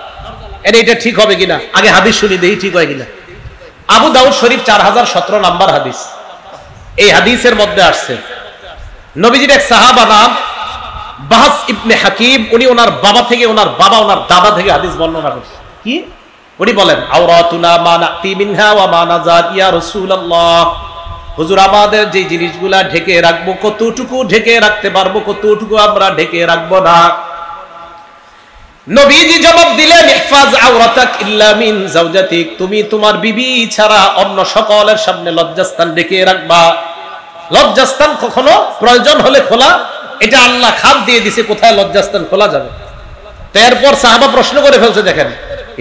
এটা ঠিক হবে কিনা আগে হাদিস শুনি দেই, ঠিক হয় কিনা। আবু দাউদ শরীফ 4017 নাম্বার হাদিস। এই হাদিসের মধ্যে আসছে নবীজির এক সাহাবা নাম বাহাস ইবনে হাকিম, উনি ওনার বাবা থেকে, ওনার বাবা ওনার দাদা থেকে হাদিস বর্ণনা করছে। কি উনি বলেন, আওরাতুনা মা নাতি মিনহা ওয়া মা নাজাত ইয়া রাসূলুল্লাহ, হুজুর আমাদের যে জিনিসগুলা ঢেকে রাখবো কতটুকু ঢেকে রাখতে পারবো, কতটুকু আমরা ঢেকে রাখবো না। নবীজি জবাব দিলেন, ইহফাজ আওরাতাক ইল্লা মিন যাওজাতিক, তুমি তোমার বিবি ছাড়া অন্য সকলের সামনে লজ্জাস্থান ঢেকে রাখবা। লজ্জাস্থান কখনো প্রয়োজন হলে খোলা, এটা আল্লাহ খাদ দিয়ে দিছে, কোথায় লজ্জাস্থান খোলা যাবে। তারপর সাহাবা প্রশ্ন করে ফেলছে, দেখেন,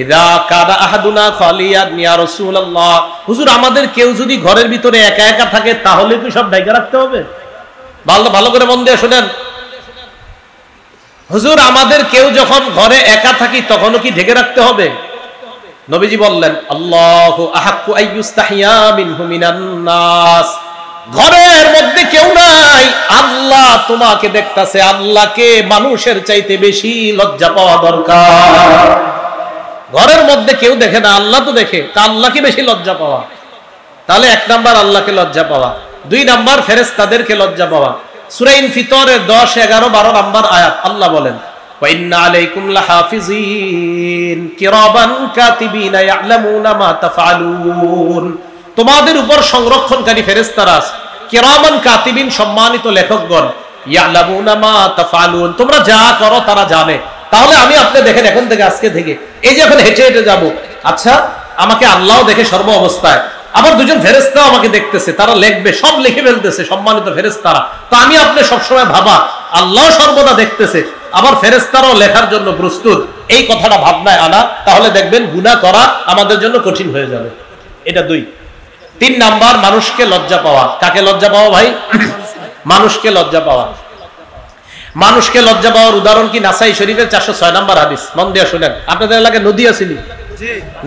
ইদা কাদা আহাদুনা খালিয়ান ইয়া রাসূলুল্লাহ, হুজুর আমাদের কেউ যদি ঘরের ভিতরে একা একা থাকে তাহলে কি সব ঢেকে রাখতে হবে? ভালো করে মন দিয়ে শুনেন, হুজুর আমাদের কেউ যখন ঘরে একা থাকি তখনও কি ঢেকে রাখতে হবে? নবীজি বললেন, আল্লাহু আহাক্কু আইয়ুস্তাহিয়া মিনহু মিনান নাস, ঘরের মধ্যে কেউ নাই, আল্লাহ তোমাকে দেখতাছে, আল্লাহকে মানুষের চাইতে বেশি লজ্জা পাওয়া দরকার। ঘরের মধ্যে কেউ দেখে না, আল্লাহ তো দেখে, তা আল্লাহকে বেশি লজ্জা পাওয়া। তাহলে 1 নাম্বার আল্লাহকে লজ্জা পাওয়া, 2 নাম্বার ফেরেশতাদেরকে লজ্জা পাওয়া। সূরা ইনফিতরের 10, 11, 12 নাম্বার আয়াত আল্লাহ বলেন, ওয়া ইন্না আলাইকুম লাহাফিজিন কিরামান কাতিবিনা ইয়ালামুনা মা তাফআলুন, তোমাদের উপর সংরক্ষণকারী ফেরেশতারা আছে, কিরামান কাতিবিন সম্মানিত লেখকগণ, ইয়ালামুনা মা তাফআলুন, তোমরা যা করো তারা জানে। তাহলে আমি আপনি দেখেন, এখন থেকে আজকে থেকে এই যে এখন হেঁটে হেঁটে যাব, আচ্ছা আমাকে আল্লাহও দেখে সর্ব অবস্থায়, আবার 2জন ফেরেশতাও আমাকে দেখতেছে, তারা লিখবে, সব লিখে ফেলতেছে, সম্মানিত ফেরেশতারা। তো আমি আপনি সবসময় ভাবা আল্লাহ সর্বদা দেখতেছে, আবার ফেরেশতারাও লেখার জন্য প্রস্তুত, এই কথাটা ভাবনায় আনা, তাহলে দেখবেন গুনাহ করা আমাদের জন্য কঠিন হয়ে যাবে। এটা 2। 3 নাম্বার মানুষকে লজ্জা পাওয়া। কাকে লজ্জা পাওয়া ভাই? মানুষকে লজ্জা পাওয়া। মানুষকে লজ্জা পাওয়ার উদাহরণ কি? নাসাই শরীফের 406 নাম্বার হাদিস, মন দিয়ে শুনেন। আপনাদের এলাকায় নদী আসেনি?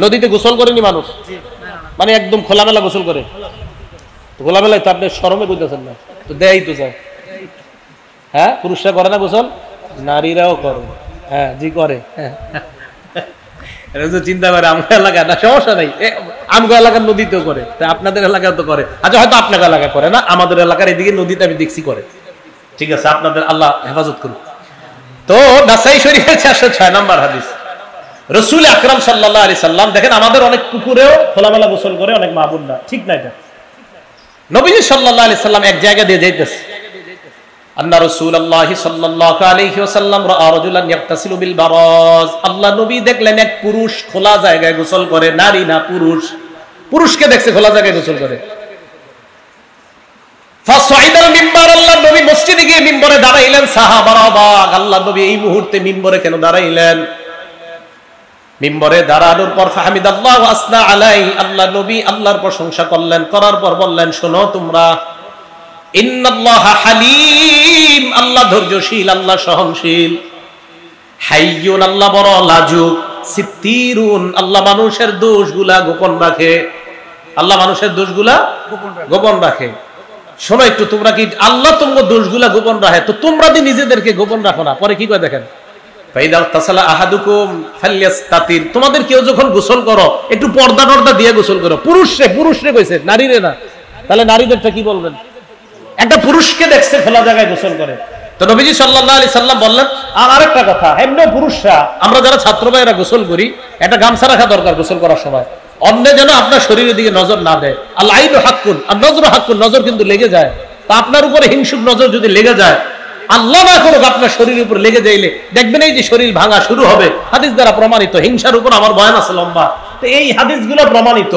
নদীতে গোসল করেনি মানুষ? মানে একদম খোলামেলা গোসল করে? খোলামেলায় তো আপনি শরমে বুঝতেছেন না, তো দেয় তো যায়। হ্যাঁ, পুরুষরা করে না গোসল? নারীরাও করে। হ্যাঁ জি করে। চিন্তা করে আমগো এলাকায় না, সমস্যা নাই, আমগো এলাকার নদীতেও করে, আপনাদের এলাকায় তো করে। আচ্ছা হয়তো আপনার এলাকায় করে না, আমাদের এলাকার এদিকে নদীতে আমি দেখছি করে। ঠিক আছে, আপনাদের আল্লাহ হেফাজত করুন। তো নাসাই শরীফের 406 নাম্বার হাদিস, রাসূল আকরাম সাল্লাল্লাহু আলাইহি সাল্লাম, দেখেন আমাদের অনেক পুকুরেও খোলামেলা গোসল করে অনেক মা বোনরা, ঠিক না এটা? নবীজি সাল্লাল্লাহু আলাইহি সাল্লাম এক জায়গা দিয়ে যাইতেছে, আন্না রাসূলুল্লাহ সাল্লাল্লাহু আলাইহি ওয়াসাল্লাম রাআ রাজুলান ইয়াগতাসিলু বিল বারাজ, আল্লাহ নবী দেখলেন এক পুরুষ খোলা জায়গায় গোসল করে, নারী না পুরুষ, পুরুষকে দেখছে খোলা জায়গায় গোসল করে। ফাসাইদাল মিম্বার, আল্লাহ নবী মসজিদে গিয়ে মিম্বরে দাঁড়াইলেন, সাহাবারা অবাক, আল্লাহ নবী এই মুহূর্তে মিম্বরে কেন দাঁড়াইলেন? মিম্বরে দাঁড়ানোর পর ফাহমিদাল্লাহু ওয়া আসনা আলাইহি, আল্লাহ নবী আল্লাহর প্রশংসা করলেন, করার পর বললেন, শোনো তোমরা, ইন্নাল্লাহা হালিম, আল্লাহ ধৈর্যশীল, আল্লাহ সহনশীল, হাইয়ুন, আল্লাহ বড় লাজুক, সিত্তিরুন, আল্লাহ মানুষের দোষগুলা গোপন রাখে, আল্লাহ মানুষের দোষগুলা গোপন রাখে। শোনো একটু, তোমরা কি আল্লাহ তোমার দোষগুলা গোপন রাখে, তো তোমরা যদি নিজেদেরকে গোপন রাখো না, পরে কি করে দেখেন, ফাইদা তাসালা আহাদুকুম ফালইয়াস্তাতির, তোমাদের কেউ যখন গোসল করো একটু পর্দা টর্দা দিয়ে গোসল করো। পুরুষরে কইছে, নারীরে না। তাহলে নারীদেরটা কি বলবেন? একটা পুরুষকে দেখছে খোলা জায়গায় গোসল করে, তো নবীজি সাল্লাল্লাহু আলাইহি সাল্লাম বললেন, আর আরেকটা কথা, এমনি পুরুষরা, আমরা যারা ছাত্র ভাইরা গোসল করি, একটা গামছা রাখা দরকার গোসল করার সময়, অন্য যেন আপনার শরীরের দিকে নজর না দেয়। আল আইনু হাক্কুন আর নজরু হাক্কুন, নজর কিন্তু লেগে যায়। তা আপনার উপরে হিংসুক নজর যদি লেগে যায়, আল্লাহ না করুক আপনার শরীরের উপর লেগে যাইলে দেখবেন এই যে শরীর ভাঙা শুরু হবে, হাদিস দ্বারা প্রমাণিত। হিংসার উপর আমার বয়ান আছে লম্বা, তো এই হাদিসগুলো প্রমাণিত।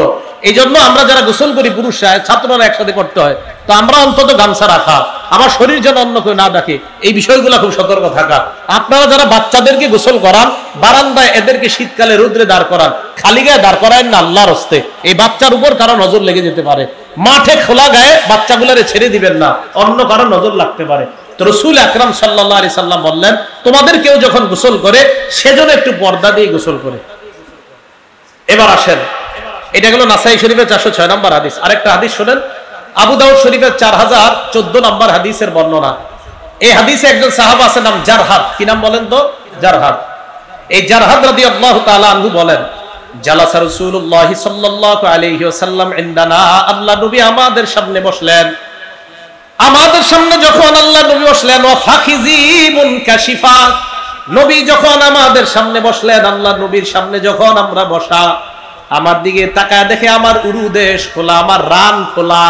এই জন্য আমরা যারা গোসল করি পুরুষরা, ছাত্ররা একসাথে করতে হয়, তো আমরা অন্তত গামছা রাখা, আমার শরীর যেন অন্য কেউ না দেখে, এই বিষয়গুলো খুব সতর্ক থাকা। আপনারা যারা বাচ্চাদেরকে গোসল করান, বারান্দায় এদেরকে শীতকালে রোদ্রে দাঁড় করান, খালি গায়ে দাঁড় করায় না আল্লাহর হস্তে, এই বাচ্চার উপর কারো নজর লেগে যেতে পারে। মাঠে খোলা গায়ে বাচ্চাগুলারে ছেড়ে দিবেন না, অন্য কারো নজর লাগতে পারে। তো রাসূল আকরাম সাল্লাল্লাহু আলাইহি সাল্লাম বললেন, তোমাদের কেউ যখন গোসল করে সেজন্য একটু পর্দা দিয়ে গোসল করে। এবার আসেন, এটা গেল নাসাই শরীফের 406 নম্বর হাদিস। আরেকটা হাদিস শুনেন, আবু দাউদ শরীফের 4014 নম্বর হাদিসের বর্ণনা। এই হাদিসে একজন সাহাবা আছে, নাম জারহাদ। কি নাম বলেন তো? জারহাদ। এই জারহাদ রাদিয়াল্লাহু তাআলা আনহু বলেন, জালাসা রাসূলুল্লাহ সাল্লাল্লাহু আলাইহি ওয়াসাল্লাম ইনদানা, আল্লাহ নবী আমাদের সামনে বসলেন। আমাদের সামনে যখন আল্লাহ নবী বসলেন, ওয়া ফাখিজি মুনকাশিফা, নবী যখন আমাদের সামনে বসলেন, আল্লাহ নবীর সামনে যখন আমরা বসা, আমার দিকে তাকায় দেখে আমার উরুদেশ খোলা, আমার রান খোলা।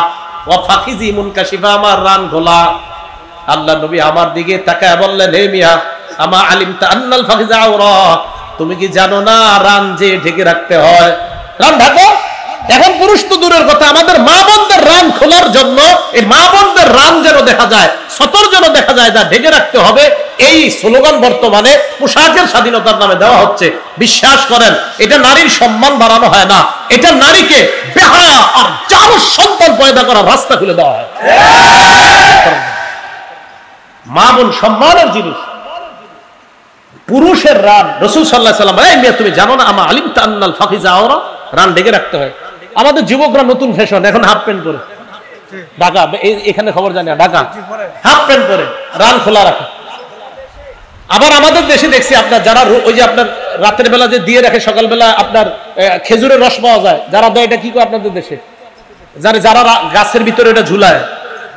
ওয়া ফাখিজি মুনকাশিফা, আমার রান খোলা। আল্লাহ নবী আমার দিকে তাকায় বললেন, হে মিয়া, আমা আলিমতা আন্নাল ফাখিজা আওরা, তুমি কি জানো না রান যে ঢেকে রাখতে হয়? রান ঢাকো। এখন পুরুষ তো দূরের কথা, আমাদের মা বোনদের রান খোলার জন্য, এই মা বোনদের রান যেন দেখা যায়, সতর যেন দেখা যায়, যা ঢেকে রাখতে হবে, এই স্লোগান বর্তমানে পোশাকের স্বাধীনতার নামে দেওয়া হচ্ছে। বিশ্বাস করেন, এটা নারীর সম্মান বাড়ানো হয় না, এটা নারীকে বেহায়া আর জারজ সন্তান পয়দা করার রাস্তা খুলে দেওয়া হয়। মা বোন সম্মানের জিনিস। পুরুষের রান, রাসূল সাল্লাল্লাহু আলাইহি ওয়াসাল্লাম, এই মেয়ে তুমি জানো না আমা আলিমতা আন্নাল ফাখিজা আওরা, রান ঢেকে রাখতে হয়। আমাদের যুবকরা নতুন ফ্যাশন, এখন হাফ প্যান্ট পরে, ঢাকা এখানে খবর জানি না, ঢাকা হাফ প্যান্ট পরে রান খোলা রাখে। আবার আমাদের দেশে দেখছি আপনার যারা ওই যে আপনার রাতের বেলা যে দিয়ে রাখে, সকালবেলা আপনার খেজুরের রস পাওয়া যায়, যারা দেয়, এটা কি করে আপনাদের দেশে? যারা গাছের ভিতরে এটা ঝুলায়।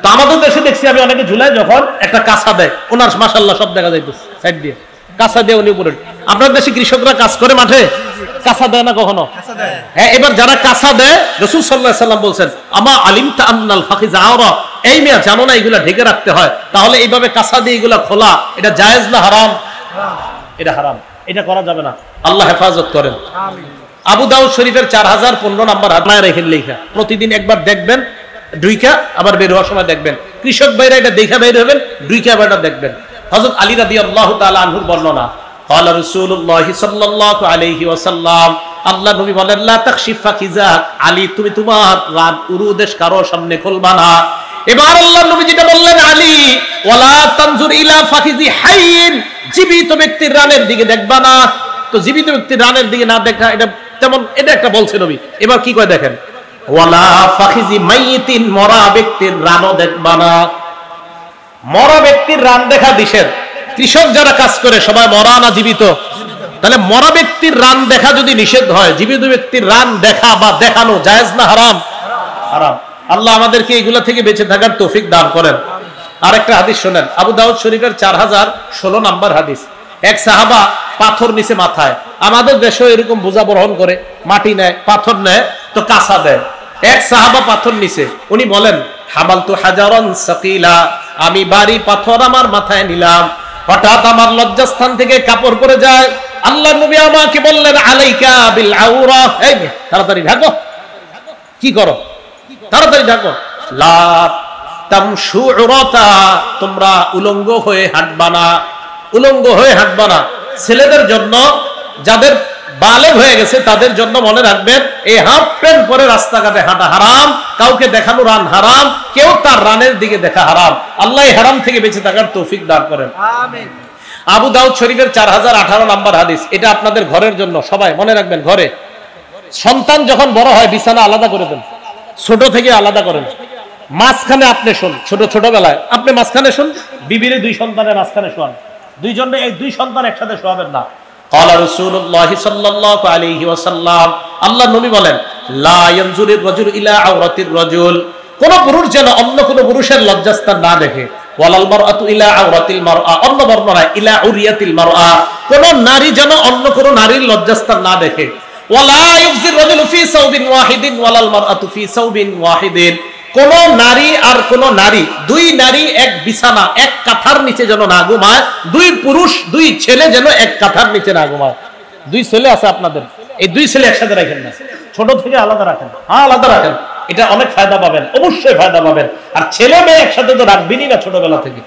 তো আমাদের দেশে দেখছি আমি অনেকে ঝুলায়, যখন একটা কাঁচা দেয়, ওনার মাশাআল্লাহ সব দেখা যাইতেছে সাইড দিয়ে কাঁচা দিয়ে উনি উপরে। আপনার দেশে কৃষকরা কাজ করে মাঠে, কাঁচা দেয় না কখনো? হ্যাঁ, এবার যারা কাঁচা দেয়, রাসূল সাল্লাল্লাহু আলাইহি ওয়াসাল্লাম বলছেন, আমা আলিমতা আন্নাল ফাখিজা আওরা, এই মেয়ে জানো না এগুলা ঢেকে রাখতে হয়? তাহলে এইভাবে কাঁচা দিয়ে এগুলা খোলা, এটা জায়েজ না হারাম? এটা হারাম, এটা করা যাবে না। আল্লাহ হেফাজত করেন। আমিন। আবু দাউদ শরীফের 4015 নম্বর হাদিস রেখে লেখা, প্রতিদিন একবার দেখবেন, দুইকা আবার বের হওয়ার সময় দেখবেন। কৃষক ভাইরা এটা দেখা বের হবেন, দুইকা আবার এটা দেখবেন। হযরত আলী রাদিয়াল্লাহু তাআলা আনহুর বর্ণনা, ক্বালা রাসূলুল্লাহ সাল্লাল্লাহু আলাইহি ওয়াসাল্লাম, আল্লাহ নবী বলেন, লা তাখশিফ ফাকিজাক, আলী তুমি তোমার রান উরুদেশ কারো সামনে খুলবা না। এবার আল্লাহ নবী যেটা বললেন, আলী ওয়ালা তানজুর ইলা ফাকিজি হাইয়িন, জীবিত ব্যক্তির রানের দিকে দেখবা না। তো জীবিত ব্যক্তির রানের দিকে না দেখা, এটা তেমন, এটা একটা বলছে নবী। এবার কি কয় দেখেন, ওয়ালা ফাখিজি মাইয়িতিন, মরা ব্যক্তির রানও দেখবা না। মরা ব্যক্তির রান দেখা নিষেধ। কৃষক যারা কাজ করে সবাই মরা না জীবিত? তাহলে মরা ব্যক্তির রান দেখা যদি নিষেধ হয়, জীবিত ব্যক্তির রান দেখা বা দেখানো জায়েজ না হারাম? হারাম। আল্লাহ আমাদেরকে এগুলা থেকে বেঁচে থাকার তৌফিক দান করেন। আরেকটা হাদিস শোনেন, আবু দাউদ শরীফের 4016 নম্বর হাদিস। এক সাহাবা পাথর নিচে মাথায়, আমাদের দেশে এরকম বোঝা বহন করে, মাটি নেয়, পাথর নেয়, তো কাঁচা দেয়। এক সাহাবা পাথর নিচে, উনি বলেন, হামালতু হাজারান সাকিলা, আমি ভারী পাথর আমার মাথায় নিলাম, হঠাৎ আমার লজ্জাস্থান থেকে কাপড় পরে যায়। আল্লাহ নবী আমাকে বললেন, আলাইকা বিল আউরা, এই তাড়াতাড়ি ঢাকো। কি করো? তাড়াতাড়ি ঢাকো। লা তামশু উরাতা, তোমরা উলঙ্গ হয়ে হাঁটবা না, উলঙ্গ হয়ে হাঁটবা না। ছেলেদের জন্য, যাদের বালেগ হয়ে গেছে তাদের জন্য মনে রাখবেন, এই হাফ প্যান্ট পরে রাস্তাঘাটে হাঁটা হারাম, কাউকে দেখানো রান হারাম, কেউ তার রানের দিকে দেখা হারাম। আল্লাহ হারাম থেকে বেঁচে থাকার তৌফিক দান করেন। আমিন। আবু দাউদ শরীফের 4018 নম্বর হাদিস, এটা আপনাদের ঘরের জন্য, সবাই মনে রাখবেন। ঘরে সন্তান যখন বড় হয়, বিছানা আলাদা করে দেন, ছোট থেকে আলাদা করেন। মাঝখানে আপনি শোন, ছোটবেলায় আপনি মাঝখানে শোন, বিবির দুই সন্তানের মাঝখানে শোয়ান, দুইজনে এই দুই সন্তান একসাথে শোয়াবেন না। ক্বালা রাসূলুল্লাহ সাল্লাল্লাহু আলাইহি ওয়াসাল্লাম, আল্লাহ নবী বলেন, লা ইয়ানজুরুর রাজুল ইলা আওরাতির রাজুল, কোন পুরুষ যেন অন্য কোন পুরুষের লজ্জাস্থান না দেখে। ওয়ালাল মারআতু ইলা আওরাতিল মারআ, অন্য বর্ণনায় ইলা উরিয়াতিল মারআ, কোন নারী যেন অন্য কোন নারীর লজ্জাস্থান না দেখে। ওয়ালা ইউযির রাজুলু ফি সাওবিন ওয়াহিদিন ওয়ালাল মারআতু ফি সাওবিন ওয়াহিদিন, কোন নারী আর কোন নারী, দুই নারী এক বিছানা, এক কাঁথার নিচে যেন না ঘুমায়। দুই পুরুষ, দুই ছেলে যেন এক কাঁথার নিচে না ঘুমায়। দুই ছেলে আছে আপনাদের, এই দুই ছেলে একসাথে রাখেন না, ছোট থেকে আলাদা রাখেন। হ্যাঁ, আলাদা রাখেন, এটা অনেক ফায়দা পাবেন, অবশ্যই ফায়দা পাবেন। আর ছেলে মেয়ে একসাথে তো রাখবেনই না ছোটবেলা থেকে।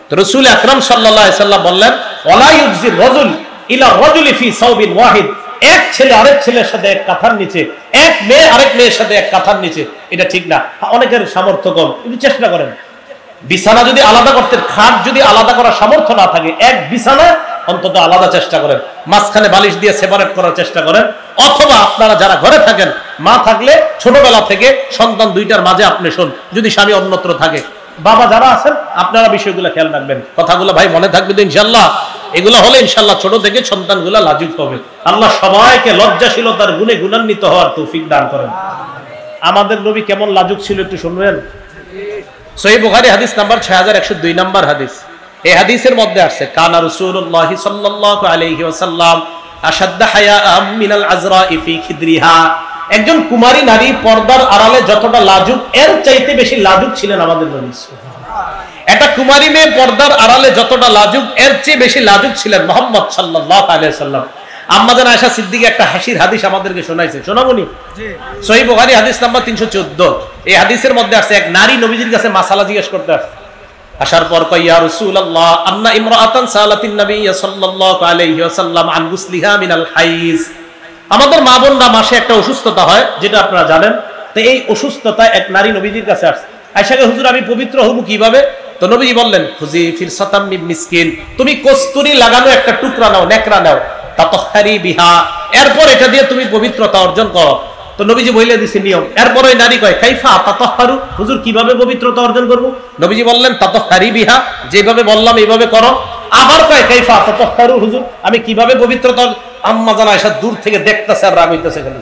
তো রাসূল আকরাম সাল্লাল্লাহু আলাইহি সাল্লাম বললেন, ওয়ালা ইউযির রাজুল ইলা রাজুলি ফি সাওবিন ওয়াহিদ, এক ছেলে আরেক ছেলের সাথে এক কাঁথার নিচে, এক মেয়ে আরেক মেয়ের সাথে এক কাঁথার নিচে, এটা ঠিক না। অনেকের সামর্থ্য কম, একটু চেষ্টা করেন। বিছানা যদি আলাদা করতে, খাট যদি আলাদা করার সামর্থ্য না থাকে, এক বিছানা অন্তত আলাদা চেষ্টা করেন, মাঝখানে বালিশ দিয়ে সেপারেট করার চেষ্টা করেন। অথবা আপনারা যারা ঘরে থাকেন, মা থাকলে ছোটবেলা থেকে সন্তান দুইটার মাঝে আপনি শোন, যদি স্বামী অন্যত্র থাকে, বাবা যারা আছেন আপনারা বিষয়গুলো খেয়াল রাখবেন, কথাগুলো ভাই মনে থাকবে তো ইনশাআল্লাহ। এগুলো হলে ইনশাআল্লাহ ছোট থেকে সন্তানগুলো লাজুক হবে। আল্লাহ সবাইকে লজ্জাশীলতার গুণে গুণান্বিত হওয়ার তৌফিক দান করেন। আমাদের নবী কেমন লাজুক ছিল একটু শুনবেন। সহিহ বুখারী হাদিস নাম্বার 6102 নাম্বার হাদিস। এই হাদিসের মধ্যে আছে কানা রাসূলুল্লাহ সাল্লাল্লাহু আলাইহি ওয়াসাল্লাম আশাদ্দা হায়াআম মিনাল আযরা'i ফি খিদরিহা। একজন কুমারী নারী পর্দার আড়ালে যতটা লাজুক এর চাইতে বেশি লাজুক ছিলেন আমাদের নবী। একটা কুমারী মেয়ে পর্দার আড়ালে যতটা লাজুক এর চেয়ে বেশি লাজুক ছিলেন মুহাম্মদ সাল্লাল্লাহু আলাইহি ওয়াসাল্লাম। আম্মাজান আয়েশা সিদ্দিকা একটা হাসির হাদিস আমাদেরকে শোনাইছে, শোনাবনি? সহিহ বুখারী হাদিস নাম্বার 314। এই হাদিসের মধ্যে আছে এক নারী নবীজির কাছে মাসালা জিজ্ঞেস করতে আসছে। আসার পর কয় ইয়া রাসূলুল্লাহ আন্না ইমরাআতান সালাতিন নবী সাল্লাল্লাহু আলাইহি ওয়াসাল্লাম আন গুসলিহা মিনাল হাইজ। আমাদের মা বোনরা মাসে একটা অসুস্থতা হয়, যেটা আপনারা জানেন। তো এই অসুস্থতা এক নারী নবীজির কাছে আসছে। আয়েশাকে হুজুর আমি পবিত্র হব কিভাবে? তো নবীজি বললেন খুজি ফিরসাতাম মিন মিসকিন, তুমি কস্তুরী লাগানো একটা টুকরা নাও, নেকড়া নাও, তাতাহহারি বিহা, এরপর এটা দিয়ে তুমি পবিত্রতা অর্জন করো। তো নবীজি বলে দিয়েছে নিয়ম। এরপর ওই নারী কয় কাইফা তাতাহহারু, হুজুর কিভাবে পবিত্রতা অর্জন করব? নবীজি বললেন তাতাহহারি বিহা, যেভাবে বললাম এইভাবে করো। আবার কয় কাইফা তাতাহহারু, হুজুর আমি কিভাবে পবিত্রতা? আম্মা জানা আয়েশা দূর থেকে দেখতেছে আর রাগ হইতেছে, খালি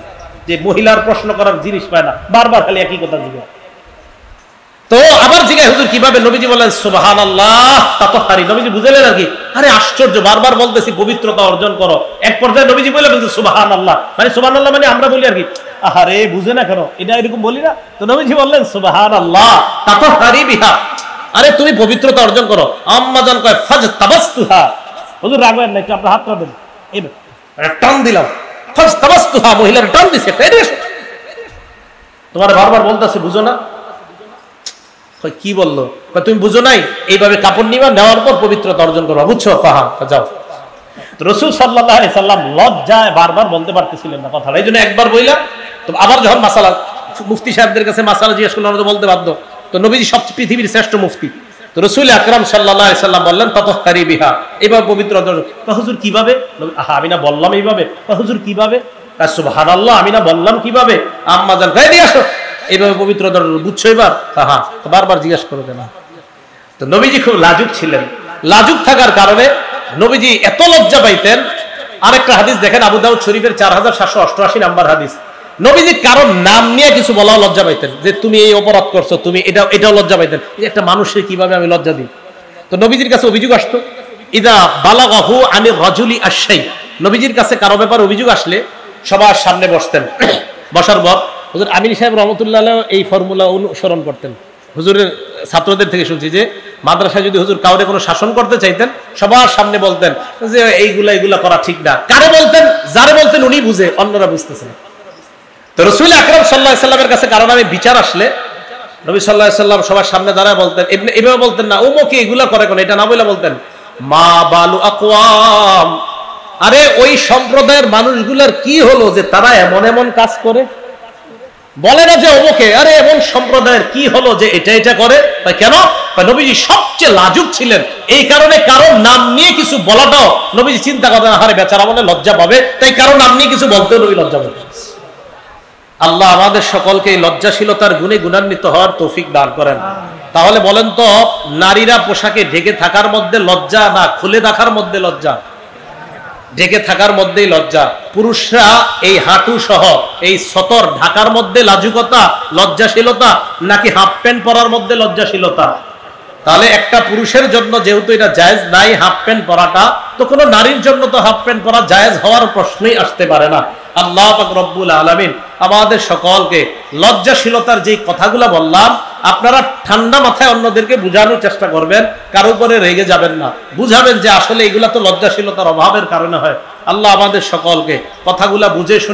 যে মহিলার প্রশ্ন করার জিনিস পায় না, বারবার খালি একই কথা জিজ্ঞাসা। তো আবার জিজ্ঞাসা হুজুর কিভাবে? নবীজি বলেন সুবহানাল্লাহ তাতাহহারি। নবীজি বুঝলেন আর কি, আরে আশ্চর্য, বারবার বলতেছি পবিত্রতা অর্জন করো। এক পর্যায়ে নবীজি বলে বলছে সুবহানাল্লাহ, মানে সুবহানাল্লাহ মানে আমরা বলি আর কি, আহারে বুঝে না কেন, এটা এরকম বলি না। তো নবীজি বললেন সুবহানাল্লাহ তাতাহহারি বিহা, আরে তুমি পবিত্রতা অর্জন করো। আম্মা জান কয় ফাজতাবাসতুহা, হুজুর রাগ হয় না, একটু আপনার হাতটা দেন, এই টান দিলাম, ফাজতাবাসতুহা, মহিলার টান দিছে, তোমার বারবার বলতেছে বুঝো না। কি বললো? তুমি বুঝো নাই, এইভাবে কাপড় নিবা, নেওয়ার পর পবিত্রতা অর্জন করবা, বুঝছো? যাও। রাসূল সাল্লাল্লাহু আলাইহি সাল্লাম লজ্জায় বারবার বলতে পারতেছিলেন না কথাটা, এই জন্য একবার বইলা। তো আবার যখন মাসালা মুফতি সাহেবদের কাছে মাসালা জিজ্ঞেস করলো, আমরা তো বলতে বাধ্য। তো নবীজি সবচেয়ে পৃথিবীর শ্রেষ্ঠ মুফতি, তো রাসূল আকরাম সাল্লাল্লাহু আলাইহি সাল্লাম বললেন তাতাহহারি বিহা, এইভাবে পবিত্র অর্জন। হুজুর কিভাবে? আমি না বললাম এইভাবে। হুজুর কিভাবে? সুবহানাল্লাহ, আমি না বললাম কিভাবে? আম্মা জান কয় দিয়ে আসো, এইভাবে পবিত্র বুঝছো এবার? হ্যাঁ, বারবার জিজ্ঞাসা করবে না। তো নবীজি খুব লাজুক ছিলেন। লাজুক থাকার কারণে নবীজি এত লজ্জা পাইতেন। আরেকটা হাদিস দেখেন আবু দাউদ শরীফের 4788 নাম্বার হাদিস। নবীজি কারণ নাম নিয়ে কিছু বলাও লজ্জা পাইতেন, যে তুমি এই অপরাধ করছো, তুমি এটাও লজ্জা পাইতেন। একটা মানুষের কিভাবে আমি লজ্জা দিই? তো নবীজির কাছে অভিযোগ আসতো, ইদা বালাগাহু আনির রাজুলি আশাই, নবীজির কাছে কারো ব্যাপারে অভিযোগ আসলে সবার সামনে বসতেন। বসার পর হুজুর আমিন সাহেব রহমতুল্লাহ এই ফর্মুলা অনুসরণ করতেন। হুজুরের ছাত্রদের থেকে শুনছি যে মাদ্রাসায় যদি হুজুর কাউরে কোনো শাসন করতে চাইতেন, সবার সামনে বলতেন যে এইগুলা করা ঠিক না। কারে বলতেন? যারে বলতেন উনি বুঝে, অন্যরা বুঝতেছেন। তো রাসূল আকরাম সাল্লাল্লাহু আলাইহি সাল্লামের কাছে কারণ আমি বিচার আসলে নবী সাল্লাল্লাহু আলাইহি সাল্লাম সবার সামনে দাঁড়ায় বলতেন, এভাবে বলতেন না ওমকে এগুলা করে কোন, এটা না বলে বলতেন মা বালু আকওয়াম, আরে ওই সম্প্রদায়ের মানুষগুলোর কি হলো যে তারা এমন এমন কাজ করে? বলে না যে অমুকে, আরে এমন সম্প্রদায়ের কি হলো যে এটা করে। কেন? নবীজি সবচেয়ে লাজুক ছিলেন, এই কারণে কারো নাম নিয়ে কিছু বলাটাও নবীজি চিন্তা করেন, আরে বেচারা মনে লজ্জা পাবে, তাই কারো নাম নিয়ে কিছু বলতেও নবী লজ্জা পাবে। আল্লাহ আমাদের সকলকে এই লজ্জাশীলতার গুণে গুণান্বিত হওয়ার তৌফিক দান করেন। তাহলে বলেন তো, নারীরা পোশাকে ঢেকে থাকার মধ্যে লজ্জা না খুলে রাখার মধ্যে লজ্জা? ঢেকে থাকার মধ্যেই লজ্জা। পুরুষরা এই হাঁটু সহ এই সতর ঢাকার মধ্যে লাজুকতা, লজ্জাশীলতা, নাকি হাফ প্যান্ট পরার মধ্যে লজ্জাশীলতা? তাহলে একটা পুরুষের জন্য যেহেতু এটা জায়েজ নাই হাফ প্যান্ট পরাটা, তো কোনো নারীর জন্য তো হাফ প্যান্ট পরা জায়েজ হওয়ার প্রশ্নই আসতে পারে না। আল্লাহ পাক রব্বুল আলামিন আমাদের সকলকে লজ্জাশীলতার যে কথাগুলো বললাম, আপনারা ঠান্ডা মাথায় অন্যদেরকে বোঝানোর চেষ্টা করবেন, কারো উপরে রেগে যাবেন না, বুঝাবেন যে আসলে এগুলা তো লজ্জাশীলতার অভাবের কারণে হয়। আল্লাহ আমাদের সকলকে কথাগুলা বুঝে